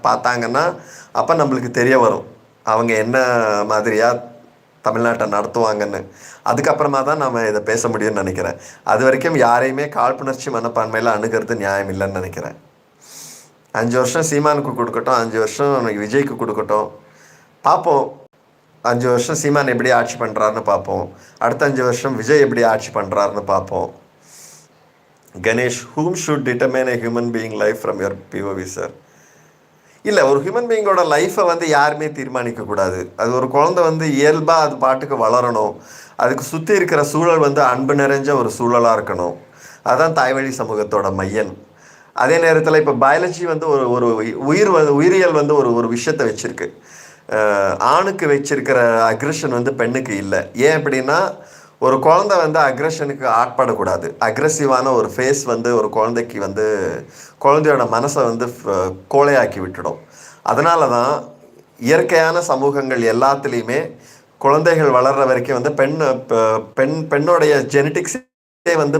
பார்த்தாங்கன்னா அப்போ நம்மளுக்கு தெரிய வரும் அவங்க என்ன மாதிரியாக தமிழ்நாட்டை நடத்துவாங்கன்னு. அதுக்கப்புறமா தான் நம்ம இதை பேச முடியும்னு நினைக்கிறேன். அது வரைக்கும் யாரையுமே காழ்ப்புணர்ச்சி மனப்பான்மையில் அணுகிறது நியாயம் இல்லைன்னு நினைக்கிறேன். 5 வருஷம் சீமானுக்கு கொடுக்கட்டும், 5 வருஷம் விஜய்க்கு கொடுக்கட்டும், பார்ப்போம். 5 வருஷம் சீமான் எப்படி ஆட்சி பண்ணுறாருன்னு பார்ப்போம், அடுத்த 5 வருஷம் விஜய் எப்படி ஆட்சி பண்ணுறாருன்னு பார்ப்போம். Ganesh, who should determine a human being life from your POV sir? இல்லை, ஒரு ஹியூமன் பீயிங்கோட லைஃப்பை வந்து யாருமே தீர்மானிக்கக்கூடாது. அது ஒரு குழந்தை வந்து இயல்பாக அது பாட்டுக்கு வளரணும். அதுக்கு சுற்றி இருக்கிற சூழல் வந்து அன்பு நிறைஞ்ச ஒரு சூழலாக இருக்கணும். அதுதான் தாய்வழி சமூகத்தோட மையம். அதே நேரத்தில் இப்போ பயாலஜி வந்து ஒரு உயிரியல் வந்து ஒரு விஷயத்தை வச்சுருக்கு. ஆணுக்கு வச்சிருக்கிற அக்ரெஷன் வந்து பெண்ணுக்கு இல்லை. ஏன் அப்படின்னா, ஒரு குழந்தை வந்து அக்ரெஷனுக்கு ஆட்படக்கூடாது. அக்ரெசிவான ஒரு ஃபேஸ் வந்து ஒரு குழந்தைக்கு வந்து குழந்தையோட மனசை வந்து கோழையாக்கி விட்டுடும். அதனால தான் இயற்கையான சமூகங்கள் எல்லாத்துலேயுமே குழந்தைகள் வளர்கிற வரைக்கும் வந்து பெண்ணோடைய ஜெனட்டிக்ஸே வந்து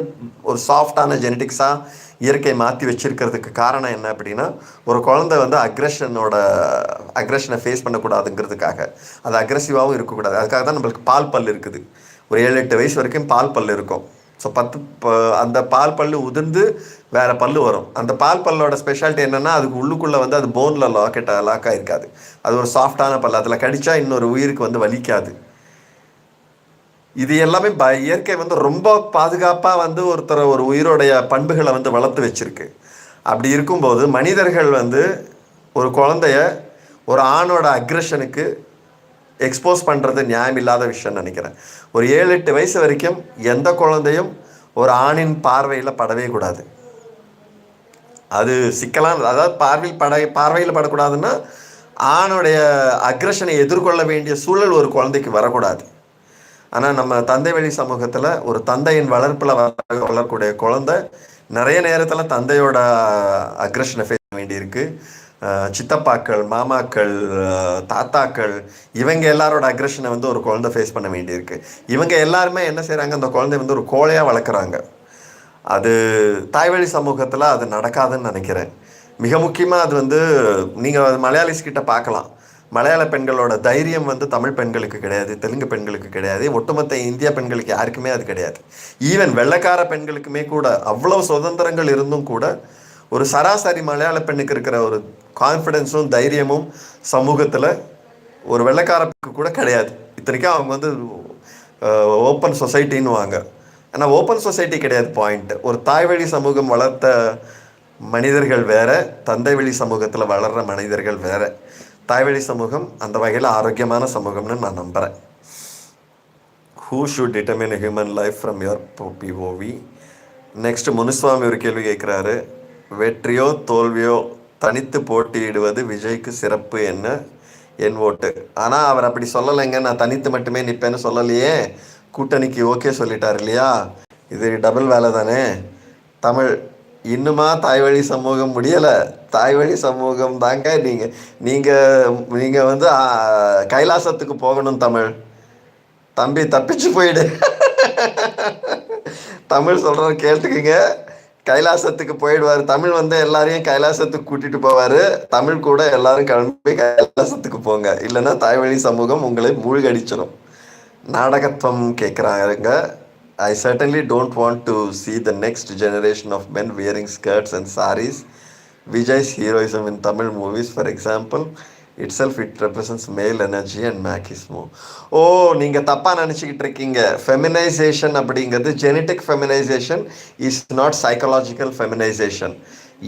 ஒரு சாஃப்டான ஜெனட்டிக்ஸாக இயற்கை மாற்றி வச்சிருக்கிறதுக்கு காரணம் என்ன அப்படின்னா, ஒரு குழந்தை வந்து அக்ரெஷனை ஃபேஸ் பண்ணக்கூடாதுங்கிறதுக்காக. அது அக்ரெசிவாகவும் இருக்கக்கூடாது. அதுக்காக தான் நம்மளுக்கு பால் பல் இருக்குது. ஒரு 7-8 வயசு வரைக்கும் பால் பல் இருக்கும். ஸோ அந்த பால் பல் உதிர்ந்து வேறு பல் வரும். அந்த பால் பல்லோட ஸ்பெஷாலிட்டி என்னென்னா, அதுக்கு உள்ளுக்குள்ளே வந்து அது போனில் லாக் ஆகிருக்காது. அது ஒரு சாஃப்டான பல். அதில் கடித்தா இன்னொரு உயிருக்கு வந்து வலிக்காது. இது எல்லாமே இயற்கை வந்து ரொம்ப பாதுகாப்பாக வந்து ஒரு உயிரோடைய பண்புகளை வந்து வளர்த்து வச்சிருக்கு. அப்படி இருக்கும்போது மனிதர்கள் வந்து ஒரு குழந்தைய ஒரு ஆணோட அக்ரெஷனுக்கு எக்ஸ்போஸ் பண்ணுறது நியாயம் இல்லாத விஷயம்னு நினைக்கிறேன். ஒரு 7-8 வயசு வரைக்கும் எந்த குழந்தையும் ஒரு ஆணின் பார்வையில் படவே கூடாது. அது சிக்கலான, அதாவது பார்வையில் படக்கூடாதுன்னா ஆணுடைய அக்ரெஷனை எதிர்கொள்ள வேண்டிய சூழல் ஒரு குழந்தைக்கு வரக்கூடாது. ஆனால் நம்ம தந்தை வழி சமூகத்தில் ஒரு தந்தையின் வளர்ப்பில் வளரக்கூடிய குழந்தை நிறைய நேரத்தில் தந்தையோட அக்ரெஷனை ஃபேஸ் பண்ண வேண்டியிருக்கு. சித்தப்பாக்கள், மாமாக்கள், தாத்தாக்கள், இவங்க எல்லாரோட அக்ரெஷனை வந்து ஒரு குழந்தை ஃபேஸ் பண்ண வேண்டியிருக்கு. இவங்க எல்லாருமே என்ன செய்கிறாங்க, அந்த குழந்தை வந்து ஒரு கோழையாக வளர்க்குறாங்க. அது தாய்வழி சமூகத்தில் அது நடக்காதுன்னு நினைக்கிறேன். மிக முக்கியமாக அது வந்து நீங்கள் மலையாளிஸ் கிட்ட பார்க்கலாம். மலையாள பெண்களோட தைரியம் வந்து தமிழ் பெண்களுக்கு கிடையாது, தெலுங்கு பெண்களுக்கு கிடையாது, ஒட்டுமொத்த இந்தியா பெண்களுக்கு யாருக்குமே அது கிடையாது. ஈவன் வெள்ளைக்கார பெண்களுக்குமே கூட அவ்வளோ சுதந்திரங்கள் இருந்தும் கூட ஒரு சராசரி மலையாள பெண்ணுக்கு இருக்கிற ஒரு கான்ஃபிடென்ஸும் தைரியமும் சமூகத்தில் ஒரு வெள்ளைக்காரப்புக்கு கூட கிடையாது. இத்தனைக்கும் அவங்க வந்து ஓப்பன் சொசைட்டின்னு வாங்க. ஆனால் ஓப்பன் சொசைட்டி கிடையாது பாயிண்ட். ஒரு தாய் வழி சமூகம் வளர்த்த மனிதர்கள் வேற, தந்தை வழி சமூகத்தில் வளர்கிற மனிதர்கள் வேற. தாய்வழி சமூகம் அந்த வகையில் ஆரோக்கியமான சமூகம்னு நான் நம்புகிறேன். Who should determine human life from your POV? Next Munuswamy ஒரு கேள்வி கேட்குறாரு. வெற்றியோ தோல்வியோ தனித்து போட்டியிடுவது விஜய்க்கு சிறப்பு என்ன? என் ஓட்டு. ஆனால் அவர் அப்படி சொல்லலைங்க. நான் தனித்து மட்டுமே நிற்பேன்னு சொல்லலையே, கூட்டணிக்கு ஓகே சொல்லிட்டார் இல்லையா? இது டபுள் வேலை தானே. தமிழ் இன்னுமா தாய்வழி சமூகம் முடியலை? தாய்வழி சமூகம் தாங்க. நீங்கள் வந்து கைலாசத்துக்கு போகணும் தமிழ். தம்பி தப்பிச்சு போயிடு. தமிழ் சொல்கிற கேட்டுக்குங்க. கைலாசத்துக்கு போயிடுவார் தமிழ். வந்து எல்லாரையும் கைலாசத்துக்கு கூட்டிட்டு போவார். தமிழ் கூட எல்லாரும் கிளம்பி கைலாசத்துக்கு போங்க, இல்லைன்னா தாய்வழி சமூகம் உங்களை மூழ்கடிச்சிடும். நாடகத்துவம் கேட்குறாங்க. I certainly don't want to see the next generation of men wearing skirts and saris. Vijay's heroism in Tamil movies, for example, itself it represents male energy and machismo. ஓ, நீங்கள் தப்பாக நினச்சிக்கிட்டு இருக்கீங்க. ஃபெமினைசேஷன் அப்படிங்கிறது genetic feminisation is not psychological feminisation.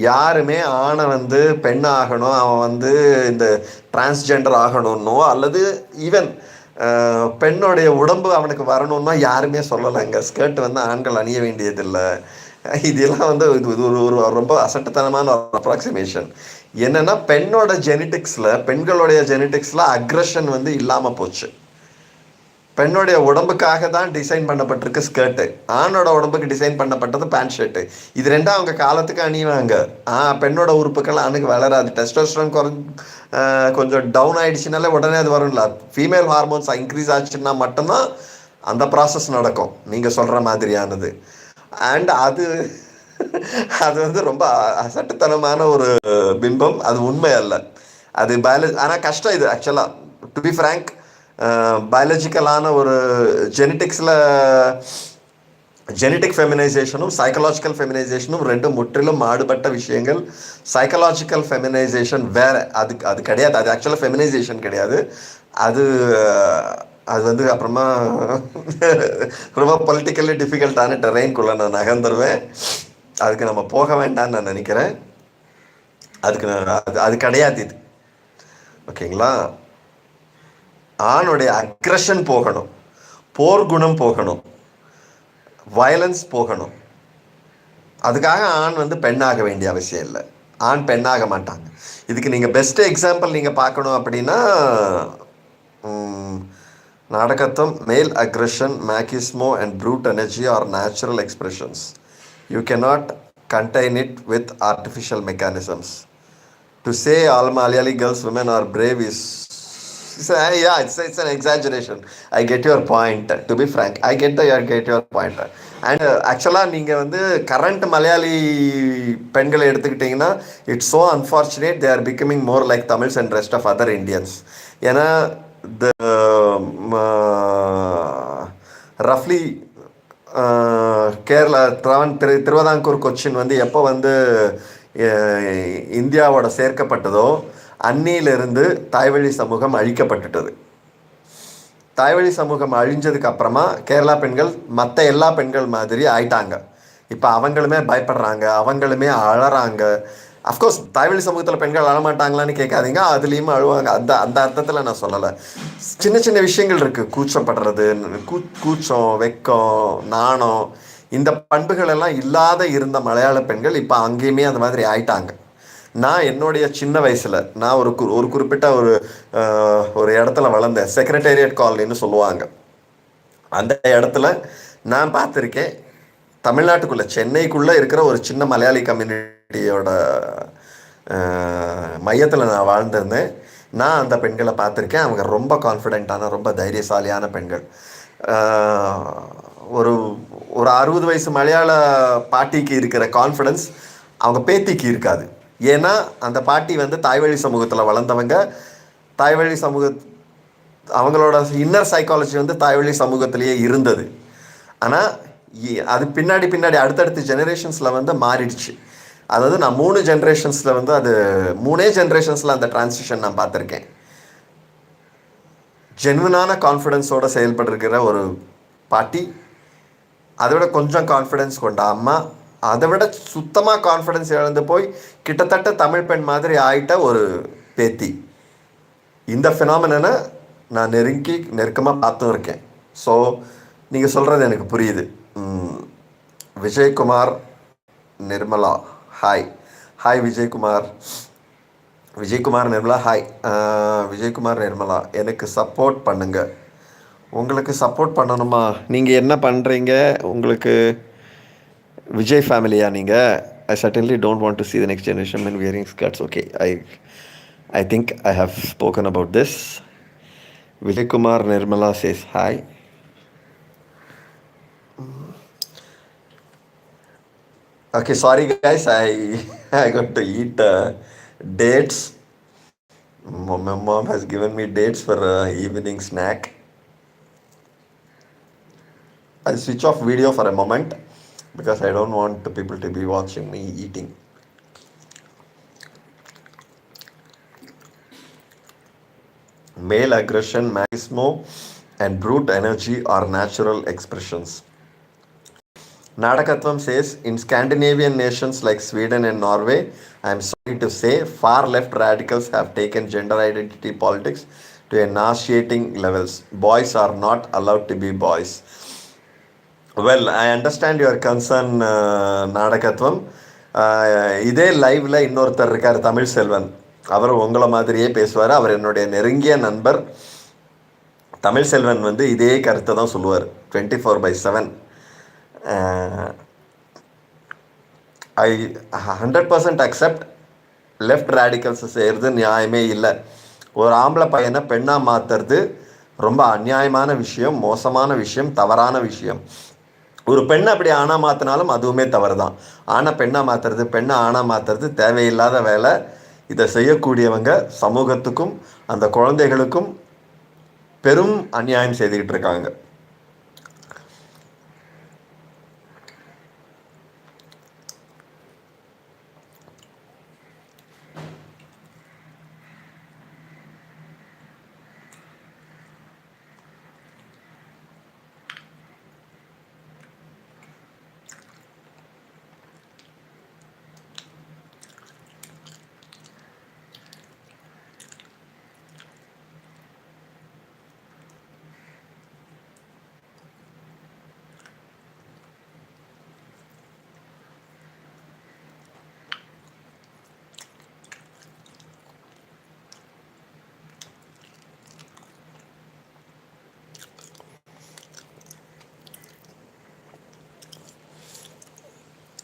யாருமே ஆணை வந்து பெண் ஆகணும், அவன் வந்து இந்த டிரான்ஸ்ஜெண்டர் ஆகணும்னோ அல்லது ஈவன் பெண்ணுடைய உடம்பு அவனுக்கு வரணும்னா யாருமே சொல்லலைங்க. ஸ்கர்ட் வந்து ஆண்கள் அணிய வேண்டியதில்லை. இதெல்லாம் வந்து இது ஒரு ரொம்ப அசட்டுத்தனமான ஒரு அப்ராக்சிமேஷன். என்னென்னா பெண்ணோட ஜெனட்டிக்ஸில், பெண்களுடைய ஜெனட்டிக்ஸில் அக்ரஷன் வந்து இல்லாமல் போச்சு. பெண்ணுடைய உடம்புக்காக தான் டிசைன் பண்ணப்பட்டிருக்கு ஸ்கர்ட்டு. ஆணோட உடம்புக்கு டிசைன் பண்ணப்பட்டது பேண்ட் ஷர்ட்டு. இது ரெண்டும் அவங்க காலத்துக்கு அணிவாங்க. பெண்ணோட உறுப்புகள் ஆணுக்கு வளராது. டெஸ்டோஸ்டரோன் கொஞ்சம் டவுன் ஆகிடுச்சுனாலே உடனே அது வரும்ல. ஃபீமேல் ஹார்மோன்ஸ் இன்க்ரீஸ் ஆச்சுன்னா மட்டும்தான் அந்த ப்ராசஸ் நடக்கும், நீங்கள் சொல்கிற மாதிரியானது. அண்ட் அது வந்து ரொம்ப அசட்டுத்தனமான ஒரு பிம்பம். அது உண்மை அல்ல, அது பயாலஜி. ஆனால் கஷ்டம் இது ஆக்சுவலாக. டு பி ஃப்ரேங்க், பயாலஜிக்கலான ஒரு ஜெனட்டிக் ஃபெமினைசேஷனும் சைக்கலாஜிக்கல் ஃபெமினைசேஷனும் ரெண்டும் முற்றிலும் மாறுபட்ட விஷயங்கள். சைக்கலாஜிக்கல் ஃபெமினைசேஷன் வேறு, அது கிடையாது. அது ஆக்சுவலாக ஃபெமினைசேஷன் கிடையாது. அது வந்து அப்புறமா ரொம்ப பொலிட்டிக்கலி டிஃபிகல்ட்டான டெரெயின்குள்ளே நான் நகர்ந்துருவேன். அதுக்கு நம்ம போக வேண்டாம்னு நான் நினைக்கிறேன். அது கிடையாது இது. ஓகேங்களா? ஆணுடைய அக்ரஷன் போகணும், போர்க்குணம் போகணும், வயலன்ஸ் போகணும். அதுக்காக ஆண் வந்து பெண்ணாக வேண்டிய அவசியம் இல்லை. ஆண் பெண்ணாக மாட்டாங்க. இதுக்கு நீங்கள் பெஸ்ட் எக்ஸாம்பிள் நீங்கள் பார்க்கணும் அப்படின்னா Nadagathuvam. Male aggression, machismo and brute energy are natural expressions. You cannot contain it with artificial mechanisms. To say all Malayali girls, women are brave is it's an exaggeration. I get your point. To be frank, I get your point. And ஆக்சுவலாக நீங்கள் வந்து current Malayali பெண்களை எடுத்துக்கிட்டிங்கன்னா it's so unfortunate. They are becoming more like Tamils and rest of other Indians. ஏன்னா ரஃப்லி கேரளா, திருவிதாங்கூர், கொச்சின் வந்து எப்போ வந்து இந்தியாவோட சேர்க்கப்பட்டதோ அன்னியிலிருந்து தாய்வழி சமூகம் அழிக்கப்பட்டுட்டது. தாய்வழி சமூகம் அழிஞ்சதுக்கு அப்புறமா கேரளா பெண்கள் மற்ற எல்லா பெண்கள் மாதிரி ஆயிட்டாங்க. இப்போ அவங்களுமே பயப்படுறாங்க, அவங்களுமே அழறாங்க. அஃப்கோர்ஸ் தாய்வழி சமூகத்தில் பெண்கள் அழமாட்டாங்களான்னு கேட்காதீங்க, அதுலேயுமே அழுவாங்க. அந்த அர்த்தத்தில் நான் சொல்லலை. சின்ன சின்ன விஷயங்கள் இருக்குது. கூச்சப்படுறது, கூச்சம், வெக்கம், நாணம், இந்த பண்புகள் எல்லாம் இல்லாத இருந்த மலையாள பெண்கள் இப்போ அங்கேயுமே அந்த மாதிரி ஆயிட்டாங்க. நான் என்னுடைய சின்ன வயசில் நான் ஒரு குறிப்பிட்ட ஒரு இடத்துல வளர்ந்தேன். செக்ரட்டேரியட் காலனின்னு சொல்லுவாங்க. அந்த இடத்துல நான் பார்த்துருக்கேன். தமிழ்நாட்டுக்குள்ளே, சென்னைக்குள்ளே இருக்கிற ஒரு சின்ன மலையாளி கம்யூனிட்டியோட மையத்தில் நான் வாழ்ந்திருந்தேன். நான் அந்த பெண்களை பார்த்துருக்கேன். அவங்க ரொம்ப கான்ஃபிடென்ட்டான, ரொம்ப தைரியசாலியான பெண்கள். ஒரு 60 வயசு மலையாள பாட்டிக்கு இருக்கிற கான்ஃபிடென்ஸ் அவங்க பேத்திக்கு இருக்காது. ஏன்னா அந்த பாட்டி வந்து தாய்வழி சமூகத்தில் வளர்ந்தவங்க. தாய்வழி அவங்களோட இன்னர் சைக்காலஜி வந்து தாய்வழி சமூகத்திலேயே இருந்தது. ஆனால் அது பின்னாடி அடுத்தடுத்த ஜெனரேஷன்ஸில் வந்து மாறிடுச்சு. அதாவது நான் 3 ஜென்ரேஷன்ஸில் வந்து அது 3 ஜென்ரேஷன்ஸில் அந்த டிரான்சிஷன் நான் பார்த்துருக்கேன். ஜென்வினான கான்ஃபிடென்ஸோடு செயல்பட்டிருக்கிற ஒரு பாட்டி, அதை விட கொஞ்சம் கான்ஃபிடென்ஸ் கொண்ட அம்மா, அதை விட சுத்தமாக கான்ஃபிடென்ஸ் இழந்து போய் கிட்டத்தட்ட தமிழ் பெண் மாதிரி ஆகிட்ட ஒரு பேத்தி. இந்த ஃபினாமினனை நான் நெருக்கமாக பார்த்தும் இருக்கேன். ஸோ நீங்கள் சொல்கிறது எனக்கு புரியுது. Vijayakumar Nirmala, hi. Hi Vijayakumar. Vijayakumar Nirmala, hi. Vijayakumar Nirmala, எனக்கு சப்போர்ட் பண்ணுங்கள். உங்களுக்கு சப்போர்ட் பண்ணணுமா? நீங்கள் என்ன பண்ணுறீங்க? உங்களுக்கு விஜய் ஃபேமிலியா நீங்கள்? I certainly don't want to see the next generation men wearing skirts. Okay, I think I have spoken about this. Vijay Kumar Nirmala says hi. Okay, sorry guys, I got to eat dates. My mom has given me dates for evening snack. I'll switch off video for a moment because I don't want the people to be watching me eating. Male aggression, machismo, and brute energy are natural expressions. Nadakatvam says, in Scandinavian nations like Sweden and Norway, I am sorry to say, far left radicals have taken gender identity politics to a nauseating levels. Boys are not allowed to be boys. Well, I understand your concern, Nadakatvam. இதே லைவ்ல இன்னொருத்தர் இருக்கார், தமிழ் செல்வன். அவர் உங்களை மாதிரியே பேசுவார். அவர் என்னுடைய நெருங்கிய நண்பர். தமிழ் செல்வன் வந்து இதே கருத்தை தான் சொல்லுவார் 24/7. ஐ 100% அக்செப்ட். லெஃப்ட் ரேடிக்கல்ஸ் செய்கிறது நியாயமே இல்லை. ஒரு ஆம்பளை பையனை பெண்ணாக மாற்றுறது ரொம்ப அநியாயமான விஷயம், மோசமான விஷயம், தவறான விஷயம். ஒரு பெண்ணை அப்படி ஆணாக மாற்றினாலும் அதுவுமே தவறு தான். ஆணை பெண்ணாக மாற்றுறது, பெண்ணை ஆணாக மாற்றுறது தேவையில்லாத வேலை. இதை செய்யக்கூடியவங்க சமூகத்துக்கும் அந்த குழந்தைகளுக்கும் பெரும் அநியாயம் செய்துக்கிட்டு இருக்காங்க.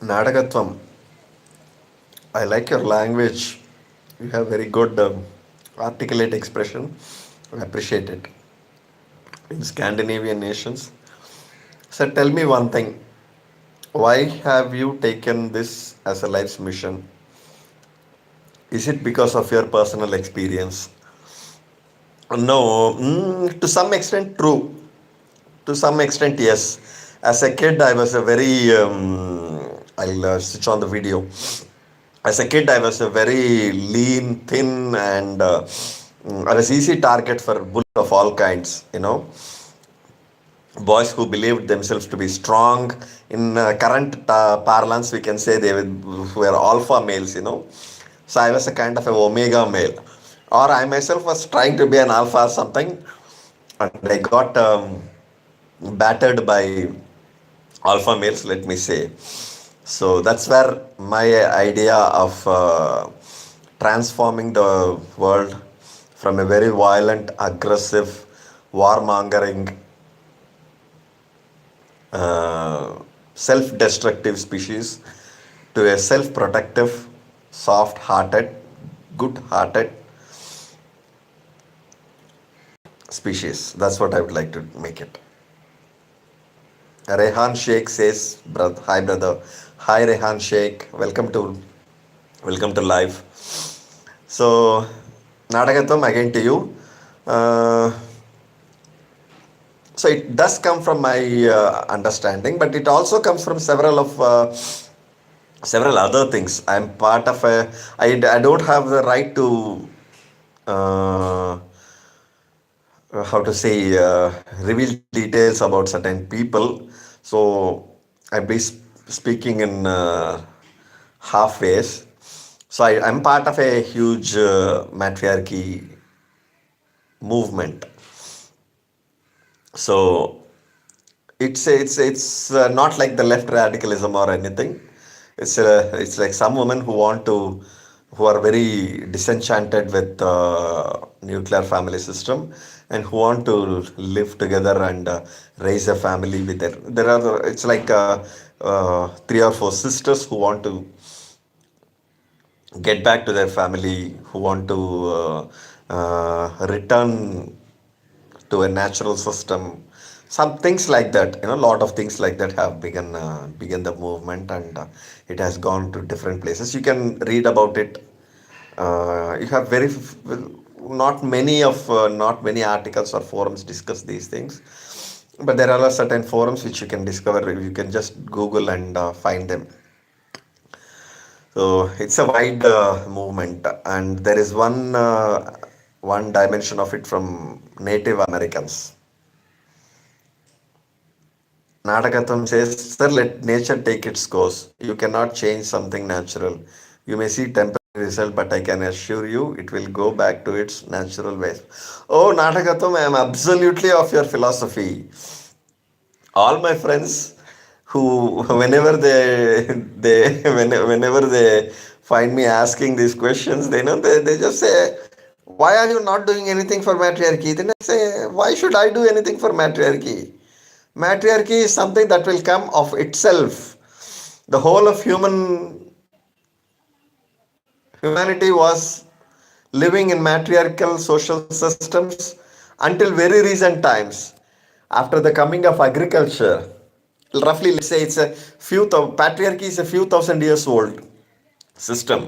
Nadagatvam, I like your language. You have very good articulate expression. I appreciate it. In Scandinavian nations. So tell me one thing. Why have you taken this as a life's mission? Is it because of your personal experience? No, to some extent true. To some extent, yes. As a kid, I was a very... I'll switch on the video. As a kid, I was a very lean, thin, and I was easy target for bullies of all kinds, you know. Boys who believed themselves to be strong. In current parlance, we can say they were alpha males, you know. So I was a kind of a omega male. Or I myself was trying to be an alpha or something. And I got battered by alpha males, let me say. So that's where my idea of transforming the world from a very violent, aggressive, warmongering, self-destructive species to a self-protective, soft-hearted, good-hearted species. That's what I would like to make it. Rehan Sheikh says, hi brother. Hi Rehan Sheikh, welcome to live. So Nadagatham, again to you. So it does come from my understanding, but it also comes from several other things. I'm part of I don't have the right to how to say reveal details about certain people. So I'll be speaking in halfways. So I'm part of a huge matriarchy movement. So it's not like the left radicalism or anything. It's like some women who are very disenchanted with nuclear family system, and who want to live together and raise a family with their. There are it's like three or four sisters who want to get back to their family, who want to return to a natural system. Some things like that, a lot of things like that have begun the movement, and it has gone to different places. You can read about it. You have not many articles or forums discuss these things, but there are certain forums which you can discover. You can just Google and find them. So it's a wide movement, and there is one dimension of it from Native Americans. Natakatham says, "Sir, let nature take its course. You cannot change something natural. You may see temporary result, but I can assure you it will go back to its natural ways." Oh, Natakatham, I am absolutely of your philosophy. All my friends who, whenever they find me asking these questions, they just say, "Why are you not doing anything for matriarchy?" Then I say, "Why should I do anything for matriarchy? Matriarchy is something that will come of itself. The whole of humanity was living in matriarchal social systems until very recent times. After the coming of agriculture, roughly, let's say patriarchy is a few thousand years old system.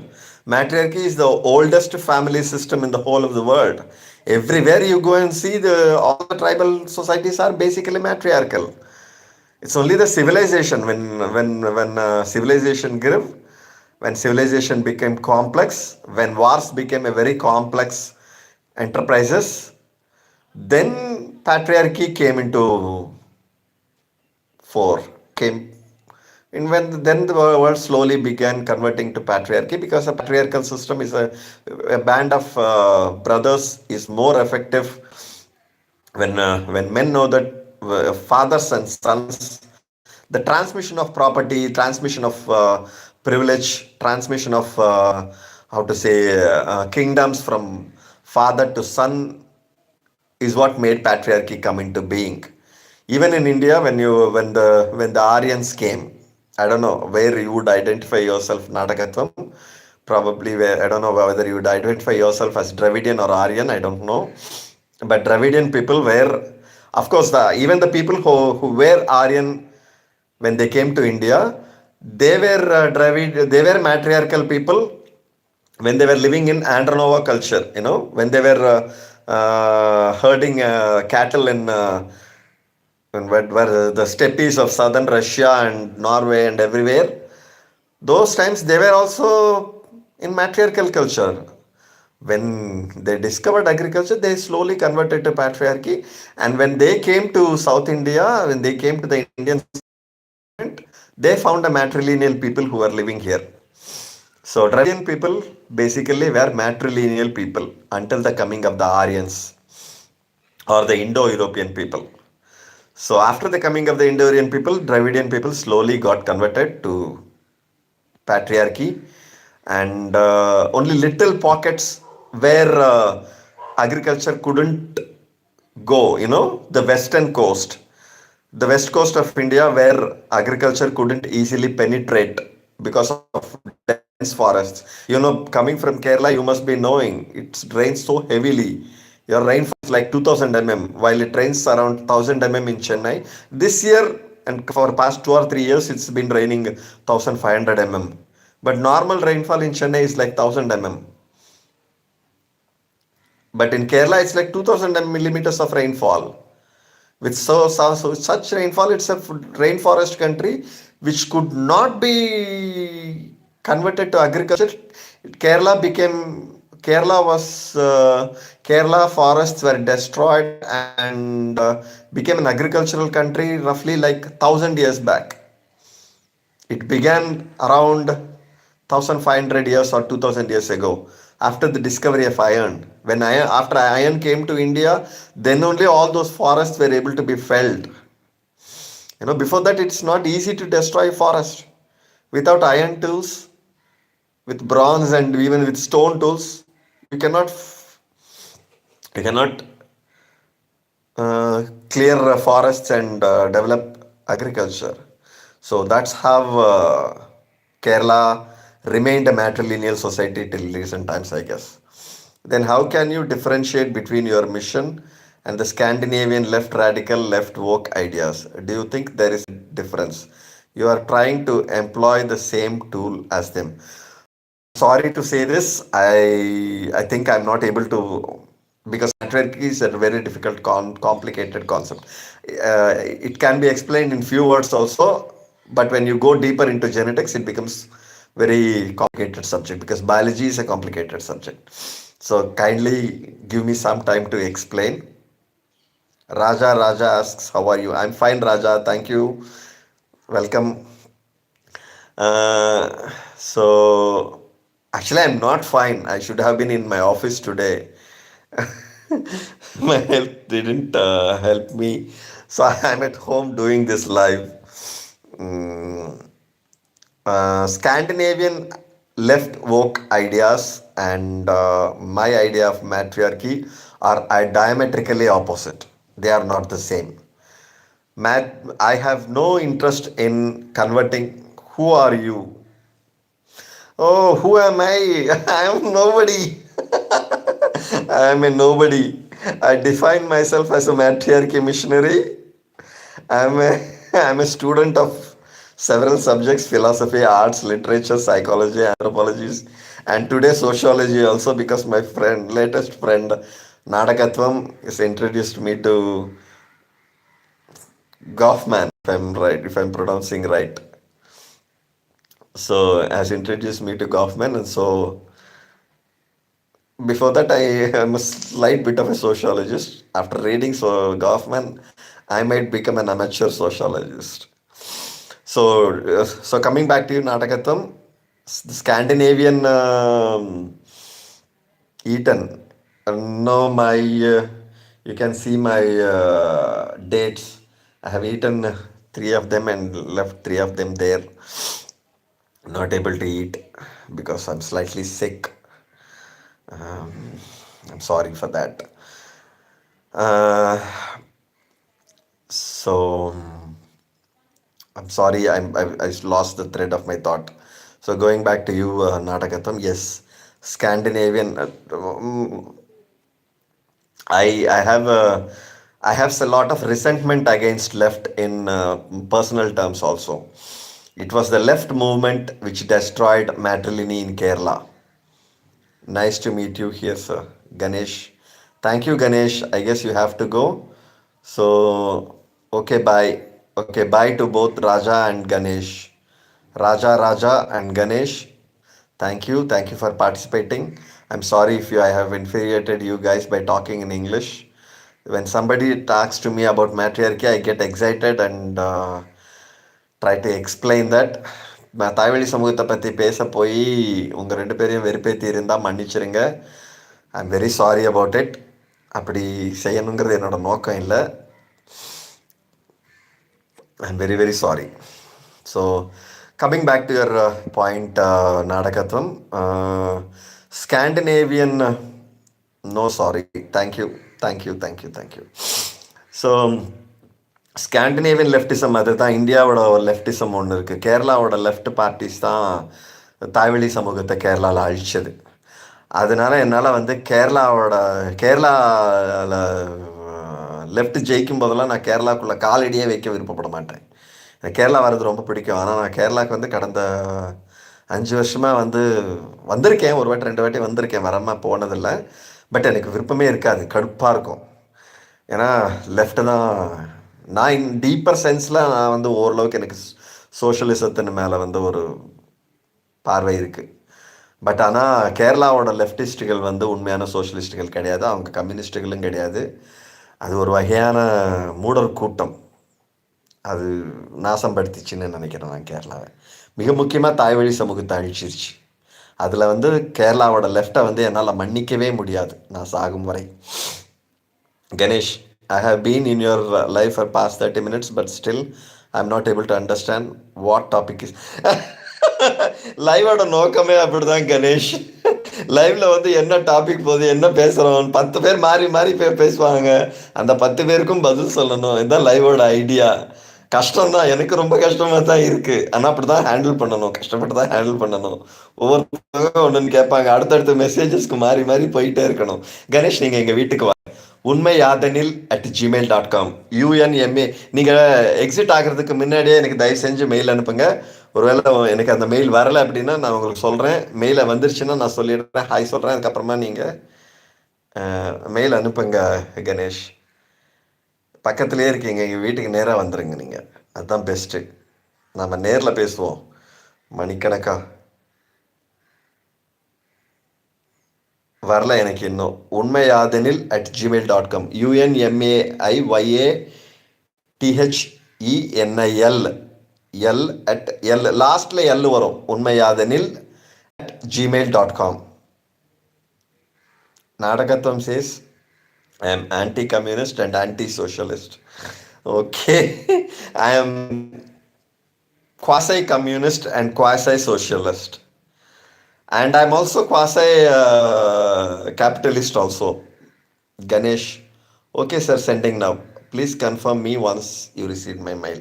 Matriarchy is the oldest family system in the whole of the world. Everywhere you go and see, all the tribal societies are basically matriarchal. It's only the civilization, when civilization grew, when civilization became complex, when wars became a very complex enterprises, then patriarchy came into fore. Came and when then the world slowly began converting to patriarchy, because a patriarchal system is a band of brothers is more effective when men know that fathers and sons, the transmission of property, transmission of privilege, transmission of how to say kingdoms from father to son is what made patriarchy come into being. Even in India, when the Aryans came, I don't know where you would identify yourself, Natakatvam. Probably where, I don't know whether you would identify yourself as Dravidian or Aryan, I don't know. But Dravidian people were, of course, even the people who were Aryan when they came to India, they were they were matriarchal people when they were living in Andronova culture, when they were herding cattle in where the steppes of southern Russia and Norway and everywhere. Those times they were also in matriarchal culture. When they discovered agriculture, they slowly converted to patriarchy. And when they came to South India, when they came to the Indian continent, they found a matrilineal people who were living here. So Dravidian people basically were matrilineal people until the coming of the Aryans or the Indo-European people. So after the coming of the Indo-Aryan people, Dravidian people slowly got converted to patriarchy, and only little pockets where agriculture couldn't go, the western coast, the west coast of India, where agriculture couldn't easily penetrate because of dense forests. Coming from Kerala, you must be knowing it rains so heavily. Your rainfall is like 2000 mm, while it rains around 1000 mm in Chennai. This year and for past 2 or 3 years, it's been raining 1500 mm. But normal rainfall in Chennai is like 1000 mm. But in Kerala, it's like 2000 millimeters of rainfall. With such rainfall, it's a rainforest country which could not be converted to agriculture. Kerala forests were destroyed and became an agricultural country roughly like 1000 years back. It began around 1,500 years or 2,000 years ago, after the discovery of iron. When iron, after iron came to India, then only all those forests were able to be felled. Before that, it's not easy to destroy forest. Without iron tools, with bronze and even with stone tools, you cannot clear forests and develop agriculture. So that's how Kerala remained a matrilineal society till recent times, I guess. Then how can you differentiate between your mission and the Scandinavian left radical, left woke ideas? Do you think there is a difference? You are trying to employ the same tool as them. Sorry to say this, I think I'm not able to, because patriarchy is a very difficult, complicated concept. It can be explained in few words also, but when you go deeper into genetics, it becomes very complicated subject because biology is a complicated subject. So kindly give me some time to explain. Raja asks, "How are you?" I'm fine, Raja. Thank you. Welcome. So actually, I'm not fine. I should have been in my office today. My health didn't help me, so I'm at home doing this live. Mm, Scandinavian left woke ideas and my idea of matriarchy are diametrically opposite. They are not the same. I have no interest in converting. Who are you? Oh, who am I? I am nobody. I am a nobody. I define myself as a matriarchy missionary. I'm a, I'm a student of several subjects: philosophy, arts, literature, psychology, anthropology, and today sociology also, because my latest friend, Nadakatvam, has introduced me to Goffman, if I'm right, if I'm pronouncing right. So, has introduced me to Goffman, and so before that, I am a slight bit of a sociologist. After reading Goffman, I might become an amateur sociologist. So coming back to you, Natakatham, the Scandinavian eaten. No, you can see my dates. I have eaten three of them and left three of them there. Not able to eat because I'm slightly sick. Um, I'm sorry for that. Uh, so I'm sorry, I lost the thread of my thought. So going back to you, Natakatham, yes, Scandinavian. I have a lot of resentment against left in personal terms also. It was the left movement which destroyed matrilineal in Kerala. Nice to meet you here, sir. Ganesh. Thank you, Ganesh. I guess you have to go. So, okay, bye. Okay, bye to both Raja and Ganesh. Raja and Ganesh. Thank you. Thank you for participating. I'm sorry if I have infuriated you guys by talking in English. When somebody talks to me about matriarchy, I get excited and try to explain that. நான் தாய்வழி சமூகத்தை பற்றி பேச போய் உங்கள் ரெண்டு பேரையும் வெறுப்பேற்றி இருந்தால் மன்னிச்சிருங்க. I'm very sorry about it. அப்படி செய்யணுங்கிறது என்னோட நோக்கம் இல்லை. I'm very very sorry. So coming back to your point, Nadagathuvam, Scandinavian, no sorry, thank you. So Scandinavian leftism அது தான் இந்தியாவோட ஒரு லெஃப்டிசம் ஒன்று இருக்குது. கேரளாவோட லெஃப்ட் பார்ட்டிஸ் தான் தாய்வழி சமூகத்தை கேரளாவில் அழிச்சது. அதனால என்னால் வந்து கேரளாவில் லெஃப்ட் ஜெயிக்கும் போதெல்லாம் நான் கேரளாக்குள்ளே காலடியே வைக்க விருப்பப்பட மாட்டேன். எனக்கு கேரளா வர்றது ரொம்ப பிடிக்கும். ஆனால் நான் கேரளாவுக்கு வந்து கடந்த 5 வருஷமாக வந்திருக்கேன். ஒரு வாட்டி 2 வாட்டி வந்திருக்கேன், வராமல் போனதில்லை. பட் எனக்கு விருப்பமே இருக்காது, கடுப்பாக இருக்கும். ஏன்னா லெஃப்ட்டு தான். நான் டீப்பர் சென்ஸில் நான் ஓரளவுக்கு எனக்கு சோஷலிசத்தின் மேலே ஒரு பார்வை இருக்குது. பட் ஆனால் கேரளாவோட லெஃப்டிஸ்ட்டுகள் உண்மையான சோஷலிஸ்ட்டுகள் கிடையாது, அவங்க கம்யூனிஸ்ட்டுகளும் கிடையாது. அது ஒரு வகையான மூடர் கூட்டம். அது நாசம் படுத்திச்சுன்னு நினைக்கிறேன் நான் கேரளாவை. மிக முக்கியமாக தாய் வழி சமூகத்தை அழிச்சிருச்சு. அதில் வந்து கேரளாவோட லெஃப்டை வந்து என்னால் மன்னிக்கவே முடியாது நான் சாகும் வரை. Ganesh, I have been in your life for past 30 minutes, but still I'm not able to understand what topic is. லைவோட நோக்கமே அப்படிதான் கணேஷ். லைவ்ல வந்து என்ன டாபிக் போகுது, என்ன பேசுகிறோம், 10 பேர் மாறி மாறி பேசுவாங்க. அந்த 10 பேருக்கும் பதில் சொல்லணும். இதுதான் லைவோட ஐடியா. கஷ்டம் தான், எனக்கு ரொம்ப கஷ்டமாக தான் இருக்குது. ஆனால் அப்படி தான் ஹேண்டில் பண்ணணும், கஷ்டப்பட்டு தான் ஹேண்டில் பண்ணணும். ஒவ்வொருத்தவங்க ஒன்றுன்னு கேட்பாங்க, அடுத்தடுத்த மெசேஜஸ்க்கு மாறி மாறி போயிட்டே இருக்கணும். கணேஷ், நீங்கள் எங்கள் வீட்டுக்கு உண்மையாதெனில்@gmail.com UNMA. நீங்கள் எக்ஸிட் ஆகிறதுக்கு முன்னாடியே எனக்கு தயவு செஞ்சு மெயில் அனுப்புங்க. ஒருவேளை எனக்கு அந்த மெயில் வரலை அப்படின்னா நான் உங்களுக்கு சொல்கிறேன். மெயிலை வந்துருச்சுன்னா நான் சொல்லிடுறேன், ஹாய் சொல்கிறேன். அதுக்கப்புறமா நீங்கள் மெயில் அனுப்புங்க கணேஷ். பக்கத்துலேயே இருக்கீங்க, எங்கள் வீட்டுக்கு நேராக வந்துடுங்க நீங்கள், அதுதான் பெஸ்ட்டு. நம்ம நேரில் பேசுவோம் மணிக்கணக்கா. வரல எனக்கு இன்னும். உண்மையாதெனில்@gmail.com UNMAIYATHENIL L லாஸ்ட்ல எல் வரும். உண்மையாதெனில்@gmail.com. நாடகத்துவம் says I am anti-communist and anti-socialist. Okay. I am quasi-communist and quasi-socialist. And I'm also quasi-capitalist also. Ganesh. Okay, sir, sending now. Please confirm me once you receive my mail.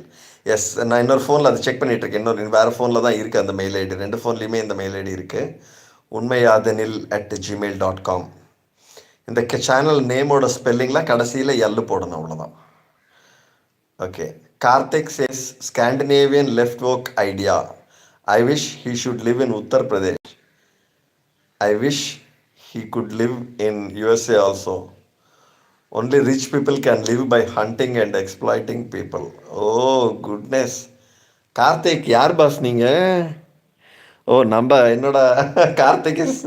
Yes, நான் இன்னொரு ஃபோனில் அதை check பண்ணிகிட்ருக்கேன். இன்னொரு வேறு ஃபோனில் தான் இருக்குது அந்த மெயில் ஐடி. 2 ஃபோன்லேயுமே இந்த மெயில் ஐடி இருக்குது. உண்மையாதெனில்@gmail.com. இந்த சேனல் நேமோட ஸ்பெல்லிங்கில் கடைசியில் எல்லு போடணும், அவ்வளோதான். Okay. Karthik says Scandinavian left work idea. I wish he should live in Uttar Pradesh. I wish he could live in USA also. Only rich people can live by hunting and exploiting people. Oh goodness. Karthik, யார் pass நீங்கள்? ஓ, நம்ம என்னோட Karthik is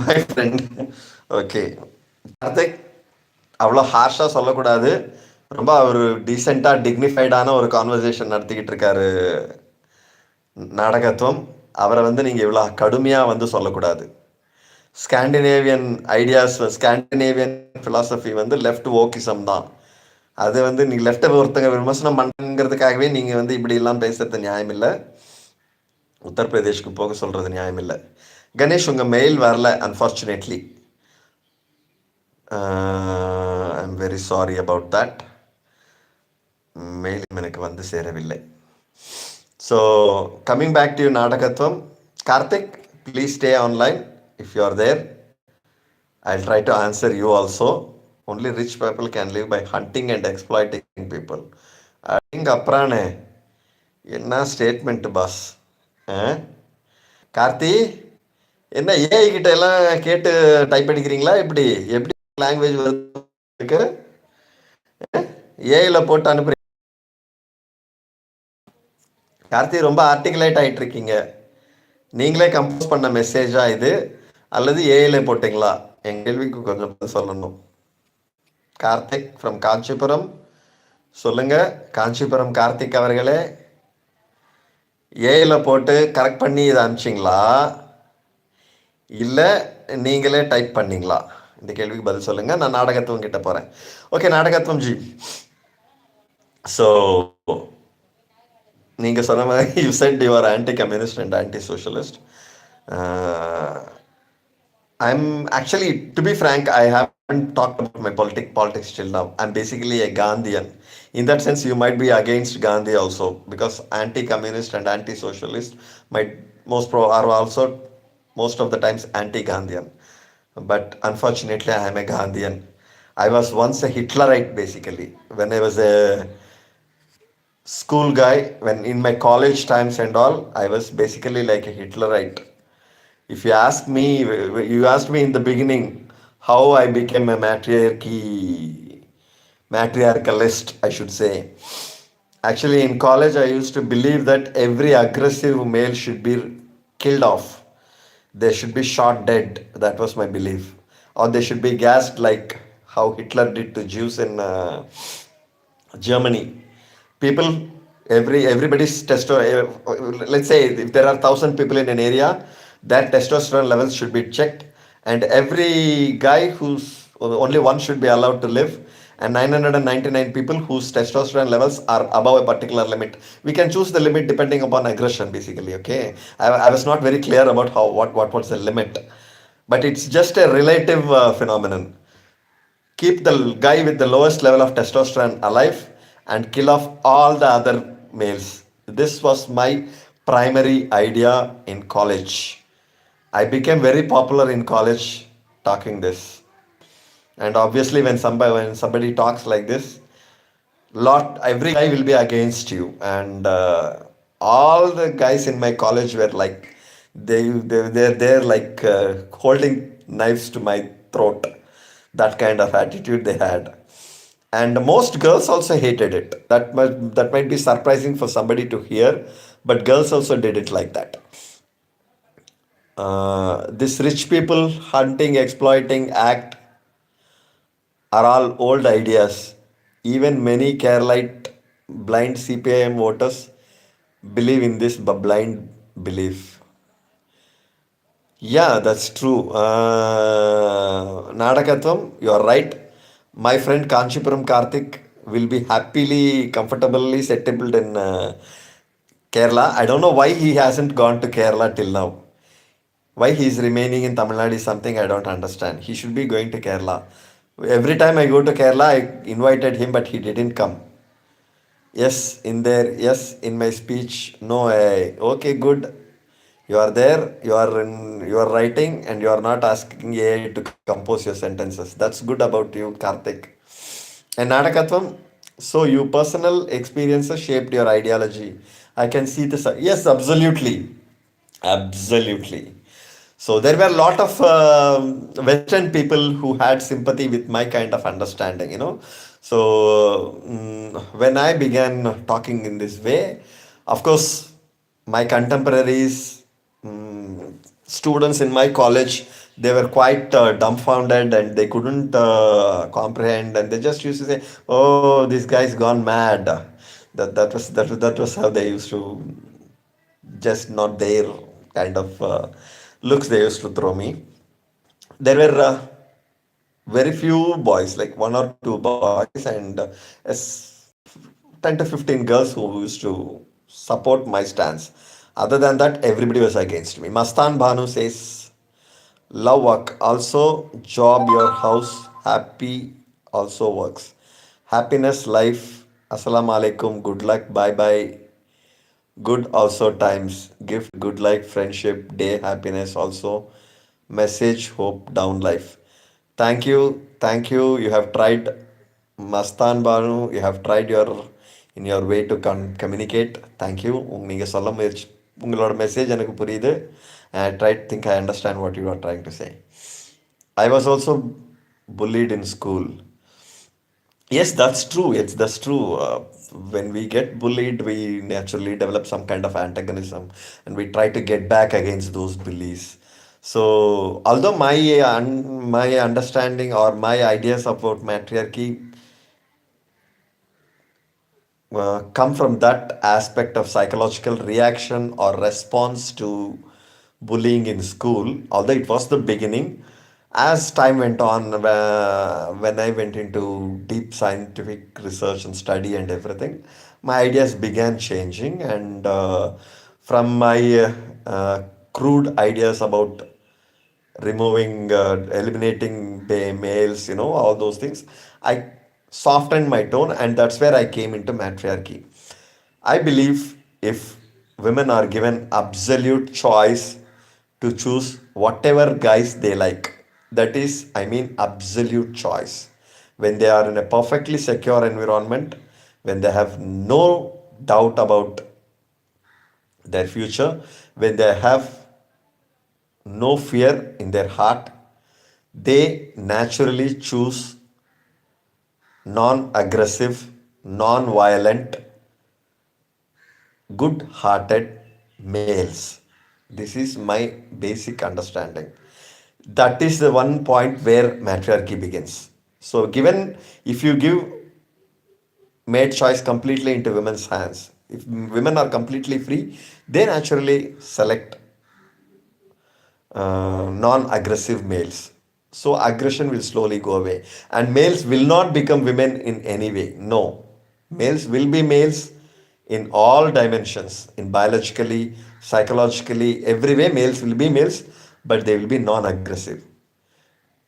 my friend. Okay Karthik, அவ்வளோ ஹார்ஷாக சொல்லக்கூடாது. ரொம்ப ஒரு டீசெண்டாக டிக்னிஃபைடான ஒரு கான்வர்சேஷன் நடத்திக்கிட்டு இருக்காரு நாடகத்துவம். அவரை வந்து நீங்கள் இவ்வளோ கடுமையாக வந்து சொல்லக்கூடாது. ஸ்காண்டினேவியன் ஐடியாஸ், ஸ்காண்டினேவியன் ஃபிலாசபி வந்து லெஃப்ட் ஓக்கிசம் தான். அது வந்து நீங்கள் லெஃப்ட்டை ஒருத்தங்க விமர்சனம் பண்ணுங்கிறதுக்காகவே நீங்கள் வந்து இப்படிலாம் பேசுறது நியாயம் இல்லை. உத்தரப்பிரதேஷ்க்கு போக சொல்கிறது நியாயம் இல்லை. கணேஷ், உங்கள் மெயில் வரல unfortunately. I am very sorry about that. Mail எனக்கு வந்து சேரவில்லை. So, coming back to you, Nadakatvam. Karthik, please stay online if you are there. I'll try to answer you also. Only rich people can live by hunting and exploiting people. Adinga aprane. Enna statement boss. Karthi, என்ன AI கிட்ட எல்லாம் கேட்டு type அடிக்கிறீங்களா? எப்படி எப்படி language வருது? ஏஐல போட்டு அனுப்புறீங்க. கார்த்தி, ரொம்ப ஆர்டிகுலேட் ஆகிட்டு இருக்கீங்க. நீங்களே கம்போஸ் பண்ண மெசேஜா இது, அல்லது ஏஐல போட்டிங்களா? என் கேள்விக்கு கொஞ்சம் சொல்லணும். கார்த்திக் ஃப்ரம் காஞ்சிபுரம், சொல்லுங்கள். காஞ்சிபுரம் கார்த்திக் அவர்களே, ஏஐல போட்டு கரெக்ட் பண்ணி இதை அனுப்பிச்சிங்களா, இல்லை நீங்களே டைப் பண்ணிங்களா? இந்த கேள்விக்கு பதில் சொல்லுங்கள். நான் நாடகத்துவம் கிட்ட போகிறேன். Okay நாடகத்துவம் G. ஸோ நீங்கள் சொன்ன மாதிரி you said you are anti communist and anti socialist. I'm actually, to be frank, I haven't talked about my politics till now. I'm basically a Gandhian. In that sense, you might be against Gandhi also, because anti-communist and anti-socialist are also most of the times anti-Gandhian. But unfortunately, I am a Gandhian. I was once a Hitlerite basically. When I was a school guy, when in my college times and all, I was basically like a Hitlerite. If you asked me in the beginning how I became a matriarchalist, I should say. Actually, in college, I used to believe that every aggressive male should be killed off. They should be shot dead. That was my belief. Or they should be gassed like how Hitler did to Jews in Germany. People Everybody's testosterone. Let's say if there are 1,000 people in an area, their testosterone levels should be checked, and every guy who's only one should be allowed to live, and 999 people whose testosterone levels are above a particular limit. We can choose the limit depending upon aggression, basically. Okay, I was not very clear about how what was the limit, but it's just a relative phenomenon. Keep the guy with the lowest level of testosterone alive and kill off all the other males. This was my primary idea in college. I became very popular in college talking this. And obviously when somebody talks like this, lot every guy will be against you, and all the guys in my college were like they're like holding knives to my throat. That kind of attitude they had, and most girls also hated it. That might be surprising for somebody to hear, but girls also did it like that. This rich people hunting exploiting act are all old ideas. Even many Keralite blind CPIM voters believe in this blind belief. Yeah, that's true. Nadakatvam, you are right. My friend Kanchipuram Karthik will be happily, comfortably settled in Kerala. I don't know why he hasn't gone to Kerala till now. Why he is remaining in Tamil Nadu is something I don't understand. He should be going to Kerala. Every time I go to Kerala, I invited him, but he didn't come. Yes, in there. Yes, in my speech. No, okay, good. You are there. You are writing, and you are not asking AI to compose your sentences. That's good about you, Karthik. And Nadakatvam. So you personal experiences shaped your ideology. I can see this. Yes, absolutely. Absolutely. So there were a lot of Western people who had sympathy with my kind of understanding. So when I began talking in this way, of course, my contemporaries, students in my college, they were quite dumbfounded and they couldn't comprehend, and they just used to say, "Oh, this guy's gone mad." That was how they used to, just not their kind of looks they used to throw me. There were very few boys, like one or two boys, and as 10 to 15 girls who used to support my stance. Other than that, everybody was against me. Mastan Bhanu says, love work, also job, your house, happy also works. Happiness, life, assalamu alaikum, good luck, bye bye. Good also times. Gift, good life, friendship, day, happiness also. Message, hope, down life. Thank you. Thank you. You have tried, Mastan Banu. You have tried in your way to communicate. Thank you. நீங்கள் சொல்ல முயற்சி உங்களோட message எனக்கு புரியுது. I try to think I understand what you are trying to say. I was also bullied in school. Yes, that's true. That's true. When we get bullied, we naturally develop some kind of antagonism, and we try to get back against those bullies. So, although my understanding or my ideas about matriarchy come from that aspect of psychological reaction or response to bullying in school, although it was the beginning, as time went on, when I went into deep scientific research and study and everything, my ideas began changing, and from my crude ideas about eliminating males, all those things, I softened my tone, and that's where I came into matriarchy. I believe if women are given absolute choice to choose whatever guys they like, that is, I mean, absolute choice. When they are in a perfectly secure environment, when they have no doubt about their future, when they have no fear in their heart, they naturally choose non aggressive, non violent, good hearted males. This is my basic understanding. That is the one point where matriarchy begins. So, given if you give made choice completely into women's hands, If women are completely free, they naturally select non-aggressive males. So aggression will slowly go away, and males will not become women in any way. No, males will be males in all dimensions, in biologically, psychologically, every way. Males will be males, but they will be non-aggressive.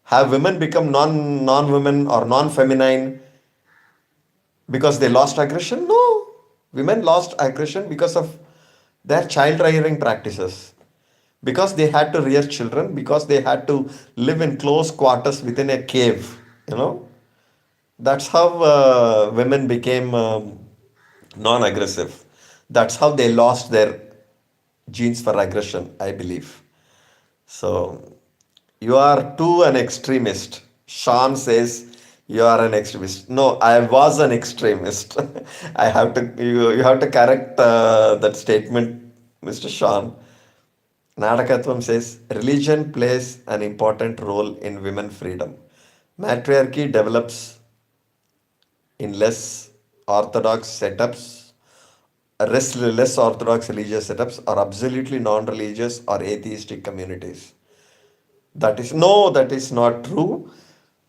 Have women become non-women or non-feminine because they lost aggression? No, women lost aggression because of their child rearing practices, because they had to rear children, because they had to live in close quarters within a cave. You know, that's how women became non-aggressive. That's how they lost their genes for aggression, I believe. So you are too an extremist. Sean says you are an extremist. No, I was an extremist. I have to you have to correct that statement, Mr. Sean. Nadakatvam says religion plays an important role in women freedom. Matriarchy develops in less orthodox religious setups, or absolutely non-religious or atheistic communities. That is not true.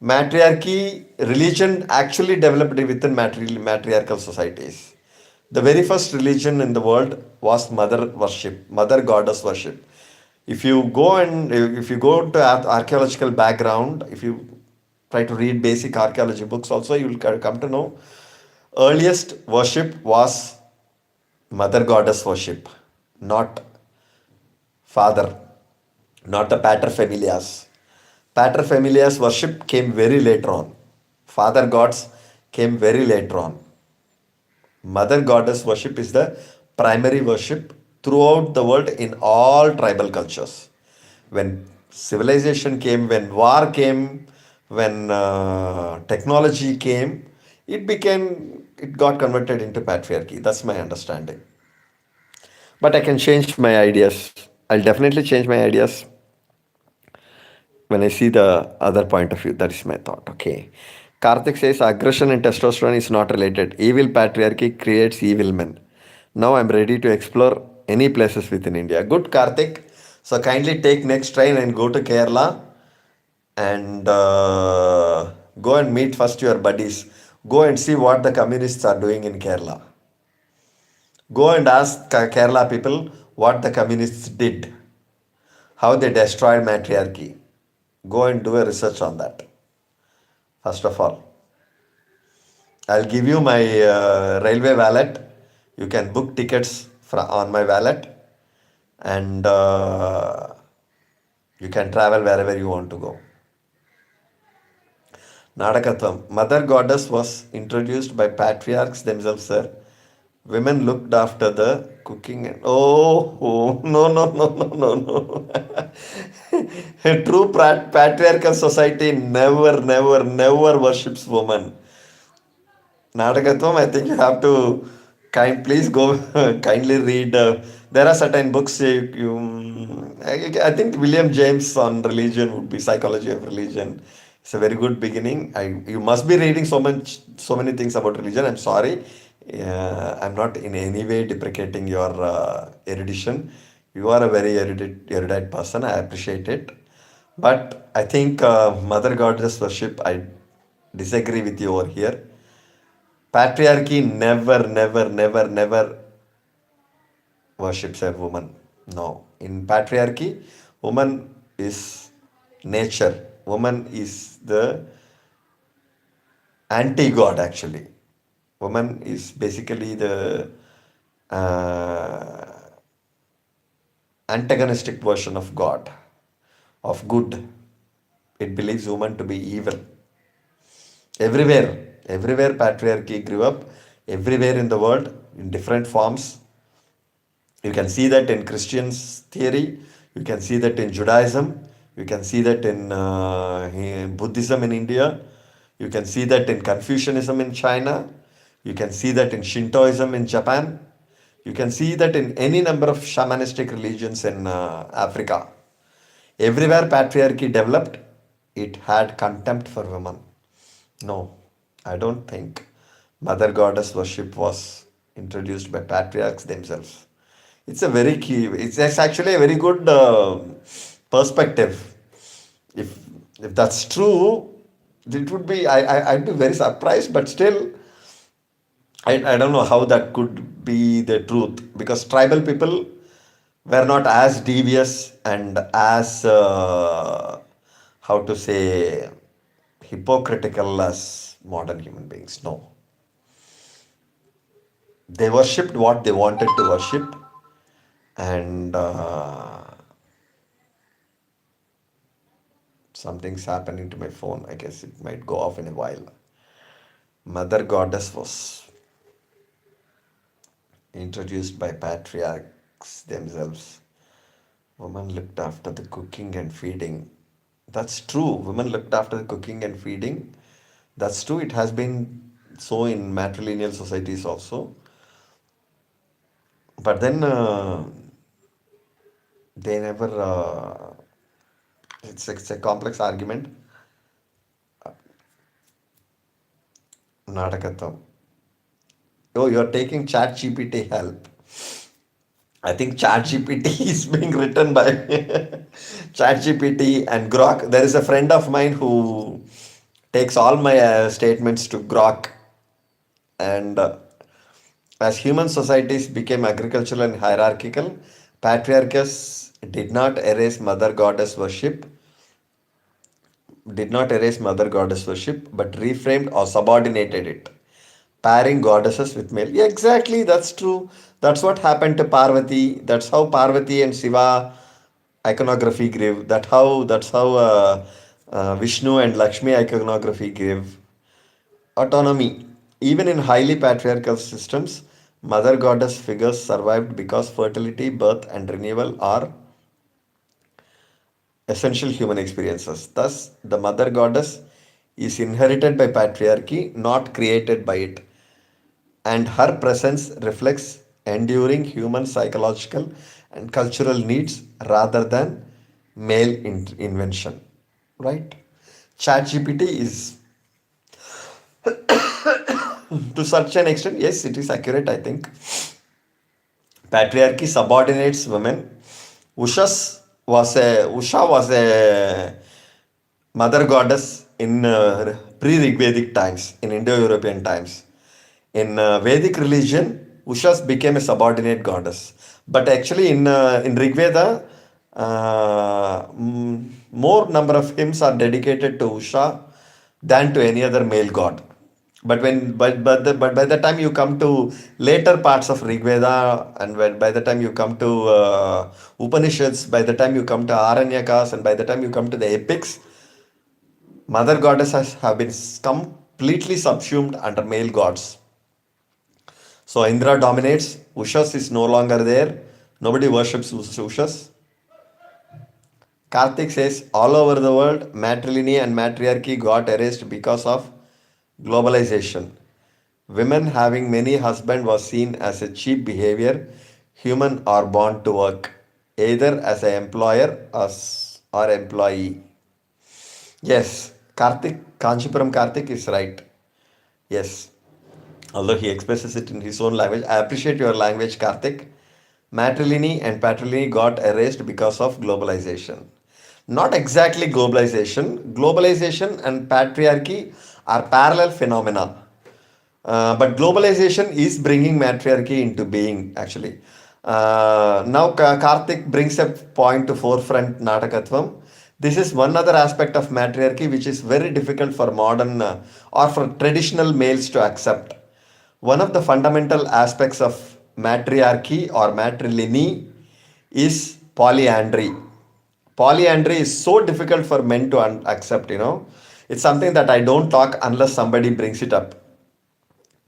Matriarchy, religion actually developed within matriarchal societies. The very first religion in the world was mother worship, mother goddess worship. If you go to archaeological background, if you try to read basic archaeology books, also you will come to know earliest worship was mother goddess worship, not father, not the paterfamilias. Paterfamilias worship came very later on. Father gods came very later on. Mother goddess worship is the primary worship throughout the world in all tribal cultures. When civilization came, when war came, when technology came, it got converted into patriarchy. That's my understanding. But I can change my ideas. I'll definitely change my ideas when I see the other point of view. That is my thought. Okay. Karthik says aggression and testosterone is not related. Evil patriarchy creates evil men. Now I'm ready to explore any places within India. Good, Karthik. So kindly take next train and go to Kerala and go and meet first your buddies. Go and see what the communists are doing in Kerala. Go and ask Kerala people what the communists did, how they destroyed matriarchy. Go and do a research on that. First of all, I'll give you my railway wallet. You can book tickets on my wallet, and you can travel wherever you want to go. Nadakatvam. Mother goddess was introduced by patriarchs themselves, sir. Women looked after the cooking and no, no, no, no, no, no. A true patriarchal society never worships woman. Natakatvam, I think you have to please go kindly read. There are certain books I think William James on religion would be Psychology of Religion. It's a very good beginning. You must be reading so many things about religion. I'm sorry. I'm not in any way deprecating your erudition. You are a very erudite person. I appreciate it. But I think Mother Goddess worship, I disagree with you over here. Patriarchy never worships a woman. No. In patriarchy, woman is nature. Woman is the anti-god actually. Woman is basically the uh, antagonistic version of God, of good. It believes woman to be evil. Everywhere patriarchy grew up, everywhere in the world, in different forms. You can see that in Christians' theory, you can see that in Judaism, you can see that in Buddhism in India, you can see that in Confucianism in China, you can see that in Shintoism in Japan, you can see that in any number of shamanistic religions in Africa. Everywhere patriarchy developed, it had contempt for women. No, I don't think Mother Goddess worship was introduced by patriarchs themselves. It's a very key. It's actually a very good perspective. If if that's true, it would be. I'd be very surprised, but still, I don't know how that could be the truth, because tribal people were not as devious and as how to say hypocritical as modern human beings. No, they worshipped what they wanted to worship, and something's happening to my phone. I guess it might go off in a while. Mother Goddess was introduced by patriarchs themselves. Women looked after the cooking and feeding. That's true. Women looked after the cooking and feeding. That's true. It has been so in matrilineal societies also. But then they never. It's a complex argument. Nadakatham. Oh, you're taking Chat GPT help. I think ChatGPT is being written by ChatGPT and Grok. There is a friend of mine who takes all my statements to Grok. And as human societies became agricultural and hierarchical, patriarchs did not erase mother goddess worship, but reframed or subordinated it, pairing goddesses with male. Yeah, exactly, that's true. That's what happened to Parvati. That's how Parvati and Shiva iconography grew. That's how Vishnu and Lakshmi iconography grew. Autonomy. Even in highly patriarchal systems, mother goddess figures survived because fertility, birth, and renewal are essential human experiences. Thus, the mother goddess is inherited by patriarchy, not created by it, and her presence reflects enduring human psychological and cultural needs rather than male invention. Right? ChatGPT is, to such an extent, yes, it is accurate, I think. Patriarchy subordinates women. Usha was a mother goddess in pre-Rigvedic times, in Indo-European times. In Vedic religion, Ushas became a subordinate goddess. But actually, in Rig Veda, more number of hymns are dedicated to Usha than to any other male god. But by the time you come to later parts of Rig Veda, and by the time you come to Upanishads, by the time you come to Aranyakas, and by the time you come to the epics, mother goddesses have been completely subsumed under male gods. So Indra dominates. Ushas is no longer there. Nobody worships Ushas. Karthik says all over the world, matrilineal and matriarchy got erased because of globalization. Women having many husbands was seen as a cheap behavior, human or born to work, either as an employer or employee. Yes, Kanchipuram Karthik is right. Yes, although he expresses it in his own language. I appreciate your language, Karthik. Matrilineal and patrilineal got erased because of globalization. Not exactly globalization. Globalization and patriarchy are parallel phenomena. But globalization is bringing matriarchy into being, actually. Now, Karthik brings a point to forefront Natakatvam. This is one other aspect of matriarchy which is very difficult for modern or for traditional males to accept. One of the fundamental aspects of matriarchy or matrilineal is polyandry. Polyandry is so difficult for men to accept. It's something that I don't talk unless somebody brings it up,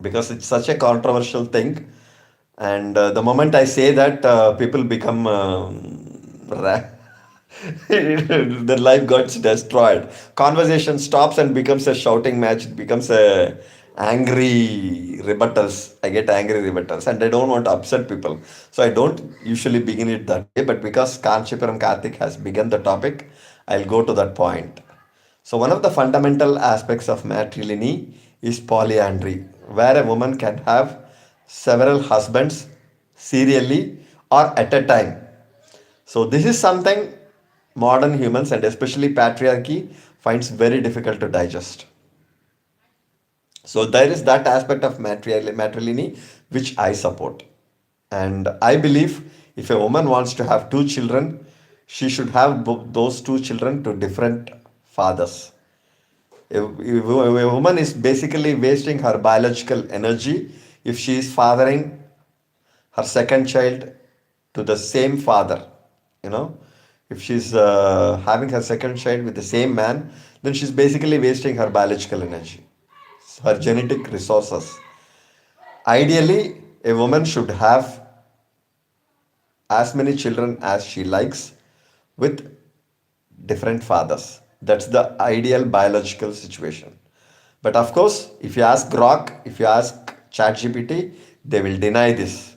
because it's such a controversial thing. And the moment I say that, people become their life gets destroyed. Conversation stops and becomes a shouting match. It becomes a angry rebuttals. I get angry rebuttals, and I don't want to upset people, so I don't usually begin it that way. But because Kanchipuram Karthik has begun the topic, I'll go to that point. So one of the fundamental aspects of matrimony is polyandry, where a woman can have several husbands serially or at a time. So this is something modern humans and especially patriarchy finds very difficult to digest. So there is that aspect of matrimony which I support. And I believe if a woman wants to have two children, she should have those two children to different fathers. A woman is basically wasting her biological energy if she is fathering her second child to the same father. You know, if she's having her second child with the same man, then she's basically wasting her biological energy, her genetic resources. Ideally, a woman should have as many children as she likes with different fathers. That's the ideal biological situation. But of course, if you ask Grok, if you ask ChatGPT, they will deny this.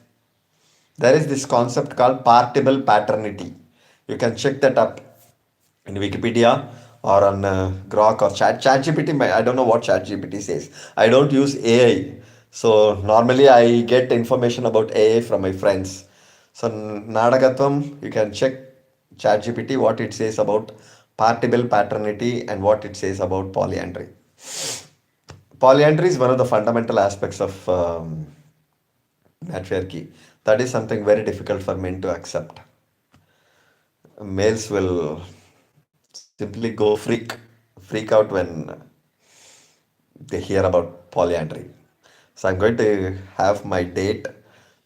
There is this concept called partible paternity. You can check that up in Wikipedia or on Grok or ChatGPT. I don't know what ChatGPT says. I don't use AI, so normally I get information about AI from my friends. So Nadagatvam, you can check ChatGPT what it says about partible paternity and what it says about polyandry. Polyandry is one of the fundamental aspects of matriarchy. That is something very difficult for men to accept. Males will simply go freak out when they hear about polyandry. So I'm going to have my date.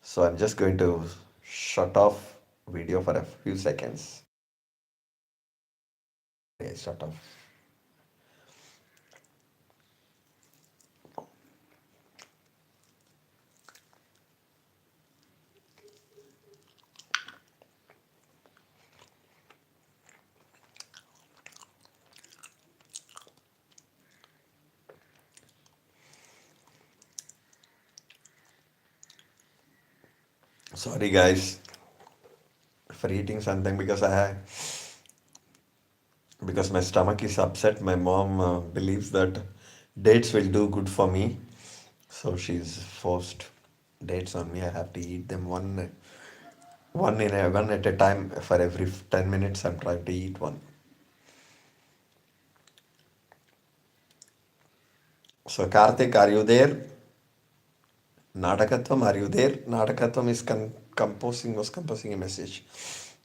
So I'm just going to shut off video for a few seconds. Okay, shut off. Sorry guys for eating something because my stomach is upset. My mom believes that dates will do good for me, so she's forced dates on me. I have to eat them one at a time. For every 10 minutes I'm trying to eat one. So Karthik, are you there? Nadakatvam, are you there? Nadakatvam is composing a message.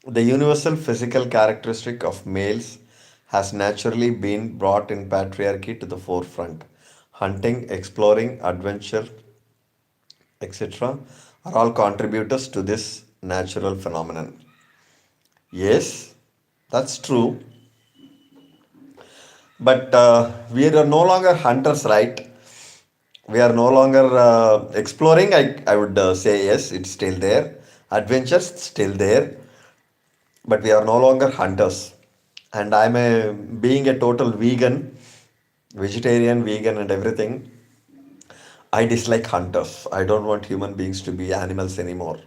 The universal physical characteristic of males has naturally been brought in patriarchy to the forefront. Hunting, exploring, adventure, etc., are all contributors to this natural phenomenon. Yes, that's true. But we are no longer hunters, right? We are no longer exploring. I would say yes, it's still there. Adventures still there, but we are no longer hunters. And I'm a being a total vegan, vegetarian, vegan, and everything. I dislike hunters. I don't want human beings to be animals anymore.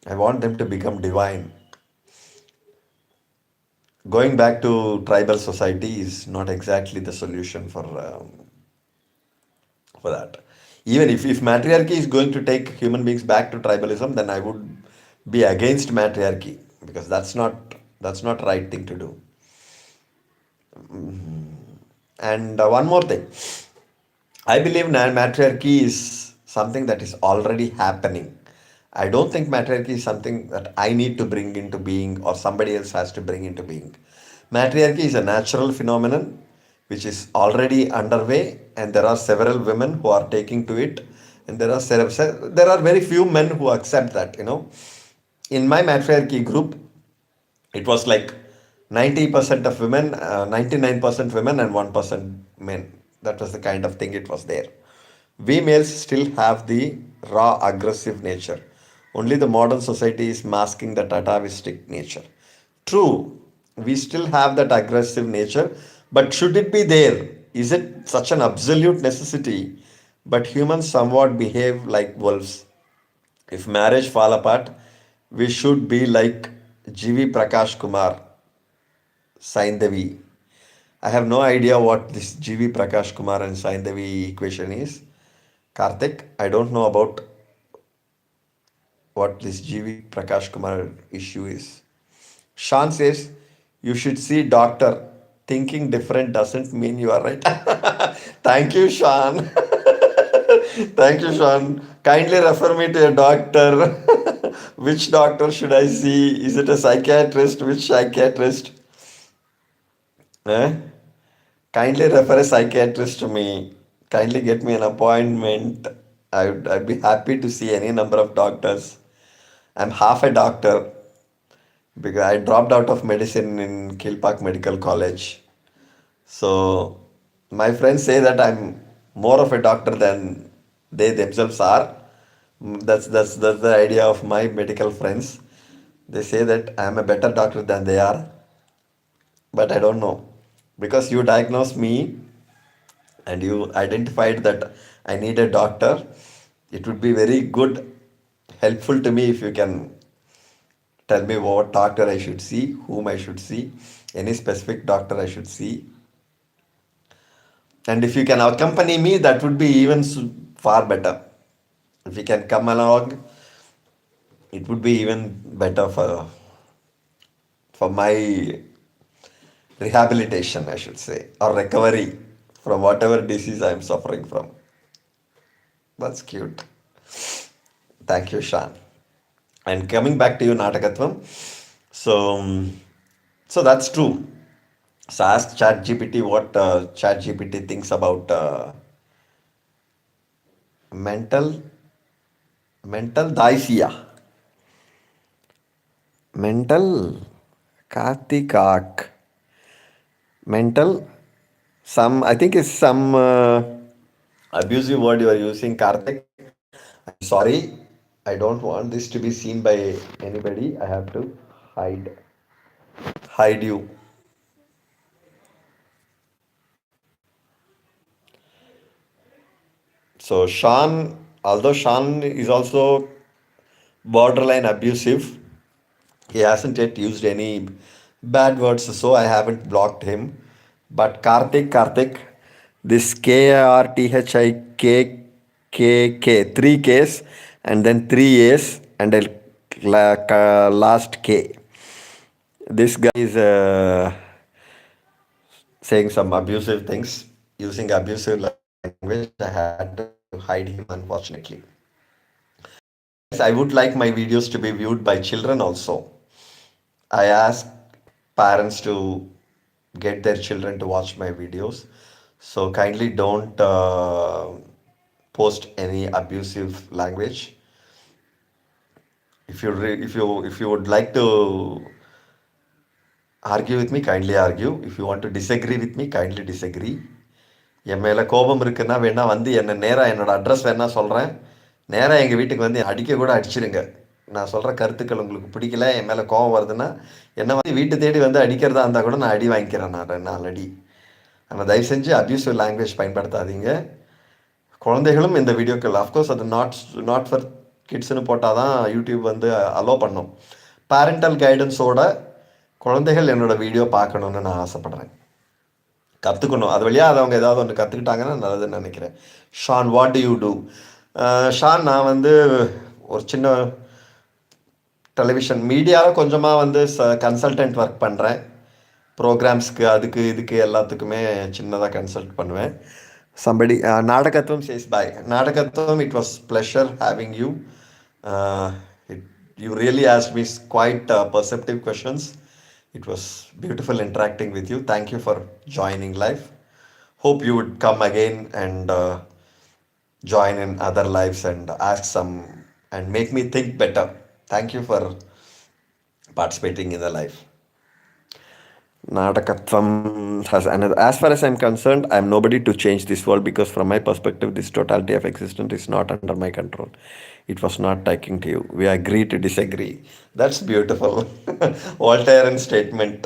I want them to become divine. Going back to tribal society is not exactly the solution for that. Even if matriarchy is going to take human beings back to tribalism, then I would be against matriarchy because that's not right thing to do. And one more thing, I believe matriarchy is something that is already happening. I don't think matriarchy is something that I need to bring into being or somebody else has to bring into being. Matriarchy is a natural phenomenon which is already underway, and there are several women who are taking to it, and there are very few men who accept that. In my matriarchy group, it was like 90% of women, 99% women, and 1% men. That was the kind of thing it was there. We males still have the raw aggressive nature. Only the modern society is masking that atavistic nature. True, we still have that aggressive nature, but should it be there? Is it such an absolute necessity? But humans somewhat behave like wolves. If marriage fall apart, we should be like G.V. Prakash Kumar, Saindavi. I have no idea what this G.V. Prakash Kumar and Saindavi equation is. Karthik, I don't know about what this GV Prakash Kumar issue is. Sean says, you should see doctor. Thinking different doesn't mean you are right. Thank you, Sean. Thank you, Sean. Kindly refer me to a doctor. Which doctor should I see? Is it a psychiatrist? Which psychiatrist? Eh? Kindly refer a psychiatrist to me. Kindly get me an appointment. I'd be happy to see any number of doctors. I'm half a doctor because I dropped out of medicine in Kilpack Medical College. So my friends say that I'm more of a doctor than they themselves are. That's the idea of my medical friends. They say that I'm a better doctor than they are, but I don't know because you diagnosed me and you identified that I need a doctor. It would be very good, helpful to me if you can tell me what doctor I should see, whom I should see, any specific doctor I should see. And if you can accompany me, that would be even far better. If you can come along, it would be even better for my rehabilitation, I should say, or recovery from whatever disease I am suffering from. That's cute. Thank you, Shan. And coming back to you, Natakatvam. So, so that's true. So ask ChatGPT what ChatGPT thinks about mental mental dysia. Mental Karthikak. Mental some I think it's some abusive word you are using, Karthik. I'm sorry. I don't want this to be seen by anybody. I have to hide hide you. So Sean, although Sean is also borderline abusive, he hasn't yet used any bad words, so I haven't blocked him. But Karthik, this KRTHIKKK, three Ks, and then three A's, and a last K. This guy is saying some abusive things, using abusive language. I had to hide him, unfortunately. I would like my videos to be viewed by children also. I ask parents to get their children to watch my videos. So kindly don't post any abusive language. If you would like to argue with me, kindly argue. If you want to disagree with me, kindly disagree. என் மேலே கோபம் இருக்குன்னா வேணா வந்து என்னை நேராக என்னோட address வேணா சொல்கிறேன். நேராக எங்கள் வீட்டுக்கு வந்து அடிக்க கூட அடிச்சிடுங்க. நான் சொல்கிற கருத்துக்கள் உங்களுக்கு பிடிக்கல, என் மேலே கோபம் வருதுன்னா என்னை வந்து வீட்டு தேடி வந்து அடிக்கிறதா இருந்தால் கூட நான் அடி வாங்கிக்கிறேன். நான் 4 அடி. ஆனால் தயவு செஞ்சு அப்யூசிவ் லாங்குவேஜ் பயன்படுத்தாதீங்க. குழந்தைகளும் இந்த வீடியோக்கள் அஃப்கோர்ஸ் அது நாட் ஃபார் கிட்ஸ்னு போட்டால் தான் யூடியூப் வந்து அலோவ் பண்ணும். பேரண்டல் கைடன்ஸோட குழந்தைகள் என்னோடய வீடியோ பார்க்கணுன்னு நான் ஆசைப்பட்றேன். கற்றுக்கணும். அது வழியாக அது அவங்க ஏதாவது ஒன்று கற்றுக்கிட்டாங்கன்னா நல்லதுன்னு நினைக்கிறேன். Shaan, what do you do? Shaan, நான் வந்து ஒரு சின்ன டெலிவிஷன் மீடியாவில் கொஞ்சமாக வந்து கன்சல்டன்ட் ஒர்க் பண்ணுறேன். ப்ரோக்ராம்ஸ்க்கு அதுக்கு இதுக்கு எல்லாத்துக்குமே சின்னதாக கன்சல்ட் பண்ணுவேன். Somebody, Nadakatvam says bye. Nadakatvam, it was pleasure having you. You really asked me quite perceptive questions. It was beautiful interacting with you. Thank you for joining live. Hope you would come again and join in other lives and ask some and make me think better. Thank you for participating in the live. Natakatvam has another. As far as I'm concerned, I'm nobody to change this world because from my perspective, this totality of existence is not under my control. It was not taking to you. We agree to disagree. That's beautiful. Voltairean statement.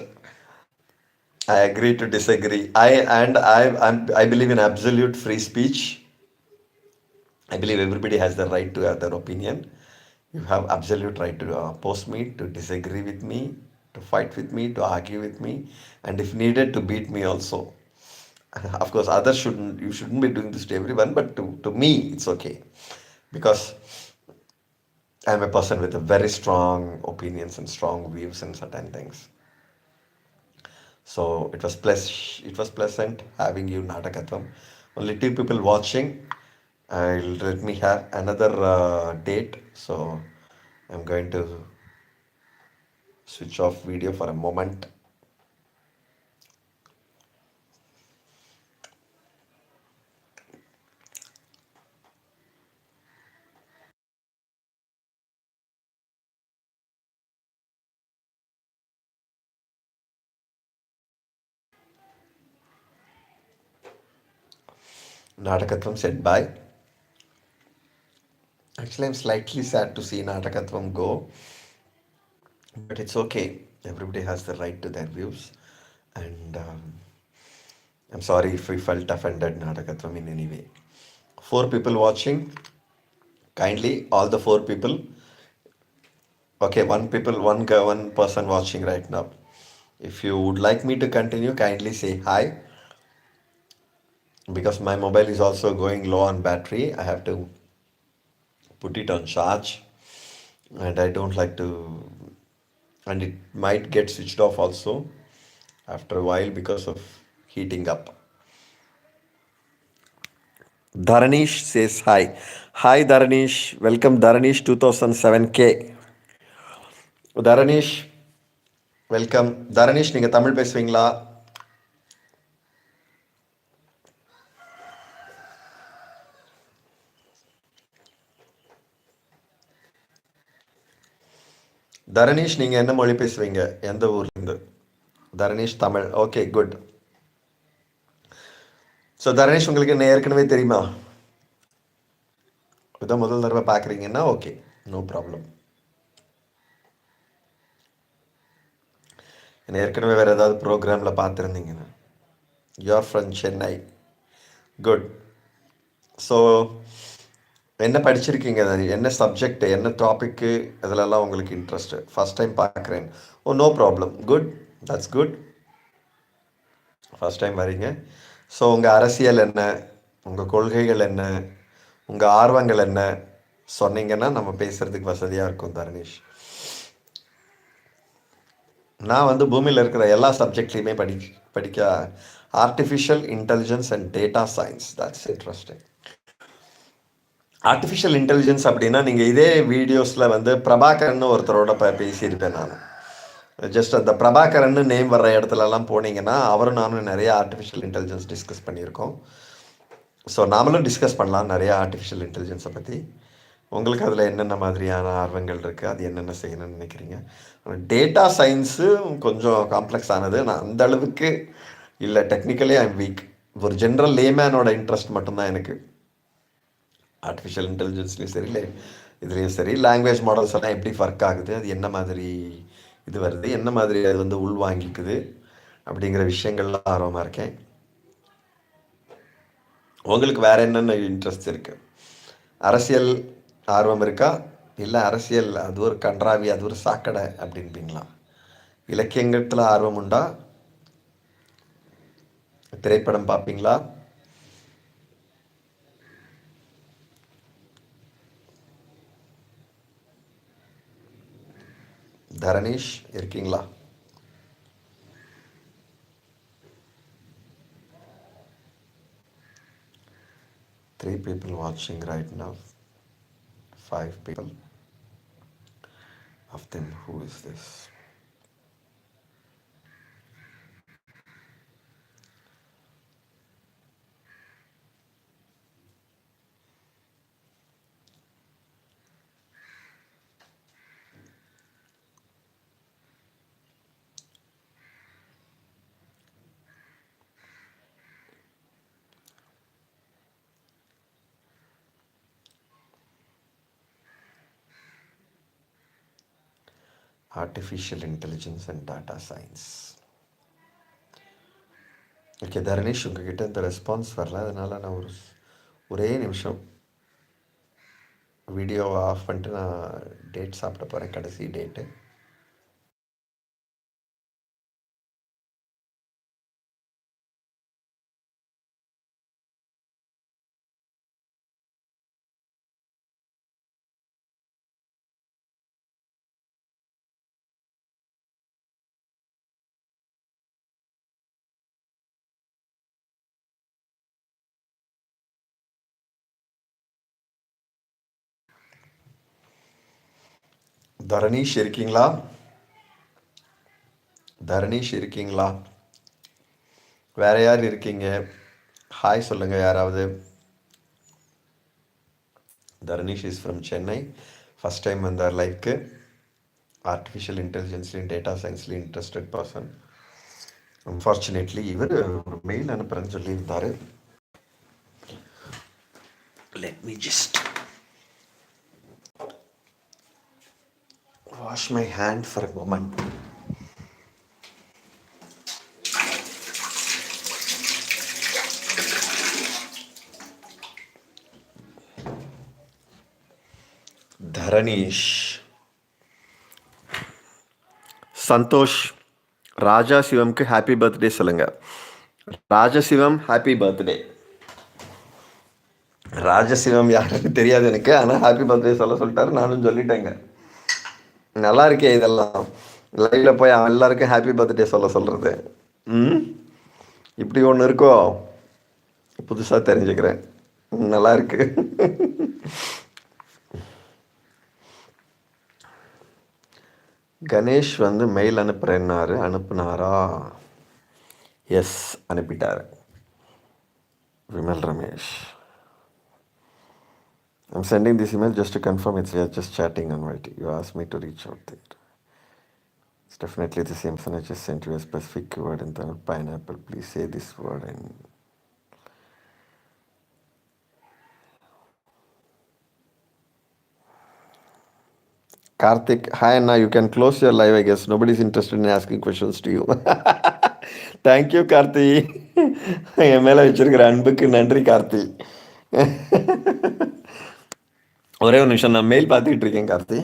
I agree to disagree. I believe in absolute free speech. I believe everybody has the right to have their opinion. You have absolute right to oppose me, to disagree with me, to fight with me, to argue with me, and if needed, to beat me also. Of course, others you shouldn't be doing this to everyone, but to me, it's okay. Because I'm a person with a very strong opinions and strong views in certain things. So it was pleasant having you Natakatvam. Only two people watching. I'll let me have another date. So I'm going to switch off video for a moment. Natakatvam said bye. Actually, I'm slightly sad to see Natakatvam go, but it's okay. Everybody has the right to their views, and I'm sorry if we felt offended, Natakatvam, in any way. Four people watching, kindly, all the four people. Okay, one person watching right now. If you would like me to continue, kindly say hi. Because my mobile is also going low on battery, I have to put it on charge, and I don't like to, and it might get switched off also after a while because of heating up. Dharanish says hi. Hi Dharanish, welcome Dharanish 2007K. Dharanish, welcome Dharanish. நீங்கள் தமிழ் பேசுவீங்களா? தரணிஷ், நீங்கள் என்ன மொழி பேசுவீங்க? எந்த ஊர்லேருந்து? Dharanish Tamil. Okay, good. So Dharanish, உங்களுக்கு என்ன ஏற்கனவே தெரியுமா? இதான் முதல் தடவை பார்க்குறீங்கன்னா ஓகே, நோ ப்ராப்ளம். என்ன ஏற்கனவே வேறு ஏதாவது ப்ரோக்ராமில் பார்த்துருந்தீங்கன்னா. You are from Chennai. Good. So என்ன படிச்சிருக்கீங்க? என்ன சப்ஜெக்ட், என்ன டாப்பிக்கு, இதிலெல்லாம் உங்களுக்கு இன்ட்ரெஸ்ட்டு? ஃபஸ்ட் டைம் பார்க்குறேன். Oh, no problem. Good, that's good. First time வரீங்க. ஸோ உங்கள் அரசியல் என்ன, உங்கள் கொள்கைகள் என்ன, உங்கள் ஆர்வங்கள் என்ன சொன்னீங்கன்னா நம்ம பேசுகிறதுக்கு வசதியாக இருக்கும் தரணீஷ். நான் வந்து பூமியில் இருக்கிற எல்லா சப்ஜெக்ட்லேயுமே படிக்க artificial intelligence and data science, that's interesting. Artificial intelligence அப்படின்னா நீங்கள் இதே வீடியோஸில் வந்து பிரபாகரன் ஒருத்தரோட பேசியிருப்பேன் நான். ஜஸ்ட் அந்த பிரபாகரன் நேம் வர்ற இடத்துலலாம் போனீங்கன்னா அவரும் நானும் நிறைய ஆர்டிஃபிஷியல் இன்டெலிஜென்ஸ் டிஸ்கஸ் பண்ணியிருக்கோம். ஸோ நாமளும் டிஸ்கஸ் பண்ணலாம் நிறைய ஆர்டிஃபிஷியல் இன்டெலிஜென்ஸை பற்றி. உங்களுக்கு அதில் என்னென்ன மாதிரியான ஆர்வங்கள் இருக்குது, அது என்னென்ன செய்யணும்னு நினைக்கிறீங்க? டேட்டா சயின்ஸு கொஞ்சம் காம்ப்ளெக்ஸ் ஆனது. நான் அந்த அளவுக்கு இல்லை, டெக்னிக்கலி ஐ எம் வீக். ஒரு ஜென்ரல் லேமேனோட இன்ட்ரெஸ்ட் மட்டும்தான் எனக்கு. ஆர்டிஃபிஷியல் இன்டெலிஜென்ஸ்லேயும் சரி, இல்லை இதுலேயும் சரி, லாங்குவேஜ் மாடல்ஸ் எல்லாம் எப்படி ஒர்க் ஆகுது, அது என்ன மாதிரி இது வருது, என்ன மாதிரி அது வந்து உள்வாங்கிக்குது அப்படிங்கிற விஷயங்கள்லாம் ஆர்வமாக இருக்கேன். உங்களுக்கு வேறு என்னென்ன இன்ட்ரெஸ்ட் இருக்குது? அரசியல் ஆர்வம் இருக்கா? இல்லை அரசியல் அது ஒரு கன்றாவி, அது ஒரு சாக்கடை அப்படின்பீங்களா? இலக்கியங்கத்தில் ஆர்வம் உண்டா? திரைப்படம் பார்ப்பீங்களா? தரணீஷ் இருக்கீங்களா? Three people watching right now. 5 people. Of them, who is this? Artificial intelligence and data science. Okay Dharanish, உங்ககிட்ட இந்த ரெஸ்பான்ஸ் வரல, அதனால் நான் ஒரே நிமிஷம் வீடியோவை ஆஃப் பண்ணிட்டு நான் டேட் சாப்பிட போகிறேன், கடைசி டேட்டு. தரணீஷ் இருக்கீங்களா? தரணீஷ் இருக்கீங்களா? வேற யார் இருக்கீங்க? ஹாய் சொல்லுங்க யாராவது. Dharanish is from Chennai. First time வந்தார் லைஃப்க்கு. ஆர்டிஃபிஷியல் இன்டெலிஜென்ஸ்லையும் டேட்டா சயின்ஸ்லையும் இன்ட்ரெஸ்டட் பர்சன். அன்ஃபார்ச்சுனேட்லி இவர் ஒரு மெயில் அனுப்புகிறேன்னு சொல்லியிருந்தார். Let me just wash my hand for a moment. Dharanish, Santhosh, Raja சிவம்க்கு ஹாப்பி பர்த்டே சொல்லுங்க. Rajasivam happy birthday. ராஜசிவம் யாருன்னு தெரியாது எனக்கு, ஆனால் ஹாப்பி பர்த்டே சொல்லிட்டாரு, நானும் சொல்லிட்டேங்க. நல்லா இருக்கே இதெல்லாம், லைவ்ல போய் அவன் எல்லாருக்கும் ஹாப்பி பர்த்டே சொல்கிறது. இப்படி ஒன்று இருக்கோ, புதுசாக தெரிஞ்சுக்கிறேன். நல்லா இருக்கு. கணேஷ் மெயில் அனுப்புகிறேன்னாரு, அனுப்புனாரா? எஸ், அனுப்பிட்டாரு. Vimal Ramesh, I'm sending this email just to confirm we are just chatting on YT. You asked me to reach out there. It's definitely the same person. I just sent you a specific word in Tamil. Pineapple. Please say this word and Karthik, hi Anna, you can close your live, I guess. Nobody's interested in asking questions to you. Thank you, Karthi. என் மேலே வச்சிருக்கிற அன்புக்கு நன்றி கார்த்தி. ஒரே ஒரு நிமிஷம், நான் mail பார்த்துக்கிட்டு இருக்கேன் Karthi.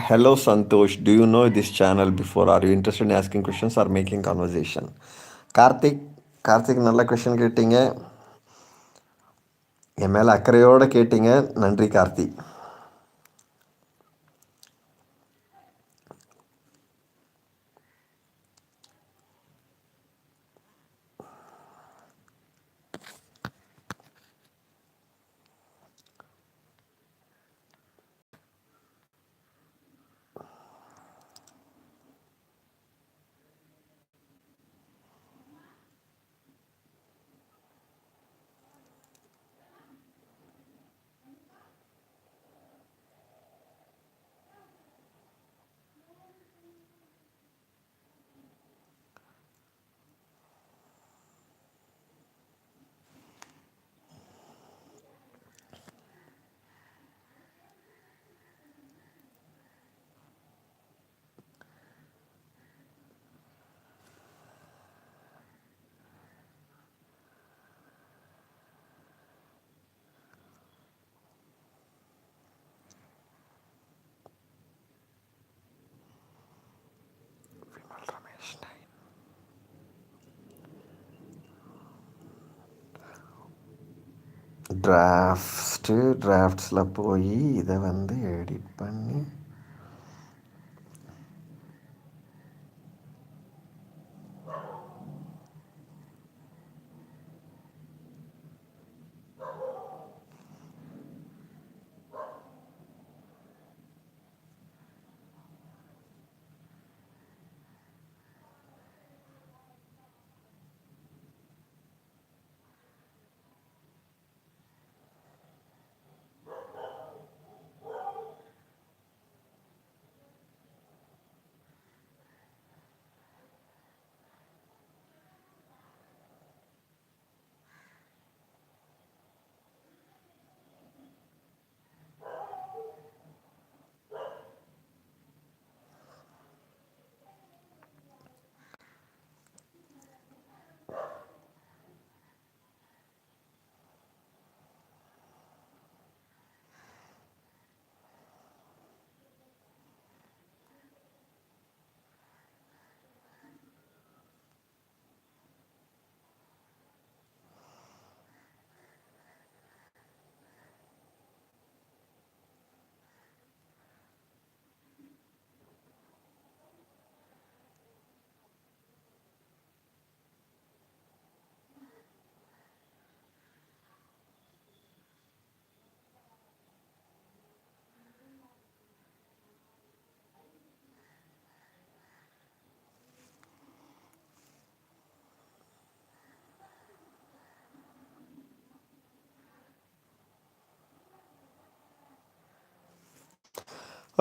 Hello Santosh, do you know this channel before? Are you interested in asking questions or making conversation? Karthik, Karthik நல்ல கொஷின் கேட்டீங்க, என் மேலே அக்கறையோடு கேட்டீங்க. நன்றி கார்த்தி. டிராஃப்ட்ஸில் போய் இதை வந்து எடிட் பண்ணி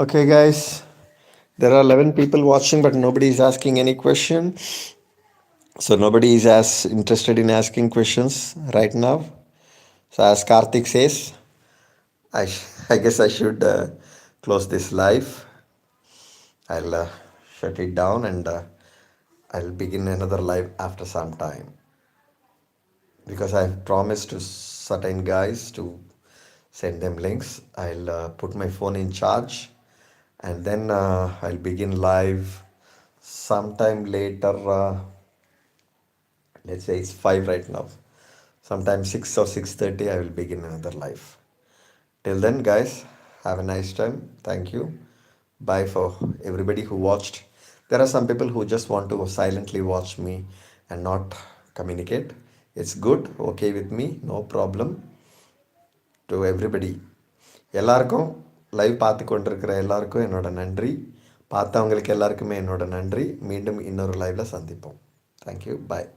Okay, guys, there are 11 people watching, but nobody is asking any question. So nobody is as interested in asking questions right now. So as Karthik says, I guess I should close this live. I'll shut it down and I'll begin another live after some time because I've promised to certain guys to send them links. I'll put my phone in charge and then I'll begin live sometime later. Let's say it's 5 right now. Sometime 6 or 6:30 I will begin another live. Till then, guys, have a nice time. Thank you. Bye for everybody who watched. There are some people who just want to silently watch me and not communicate. It's good, okay with me, no problem. To everybody, எல்லாருக்கும் live பார்த்து கொண்டிருக்கிற எல்லாருக்கும் என்னோட நன்றி. பார்த்தவங்களுக்கு எல்லாருக்குமே என்னோட நன்றி. மீண்டும் இன்னொரு லைவில் சந்திப்போம். தேங்க்யூ. பாய்.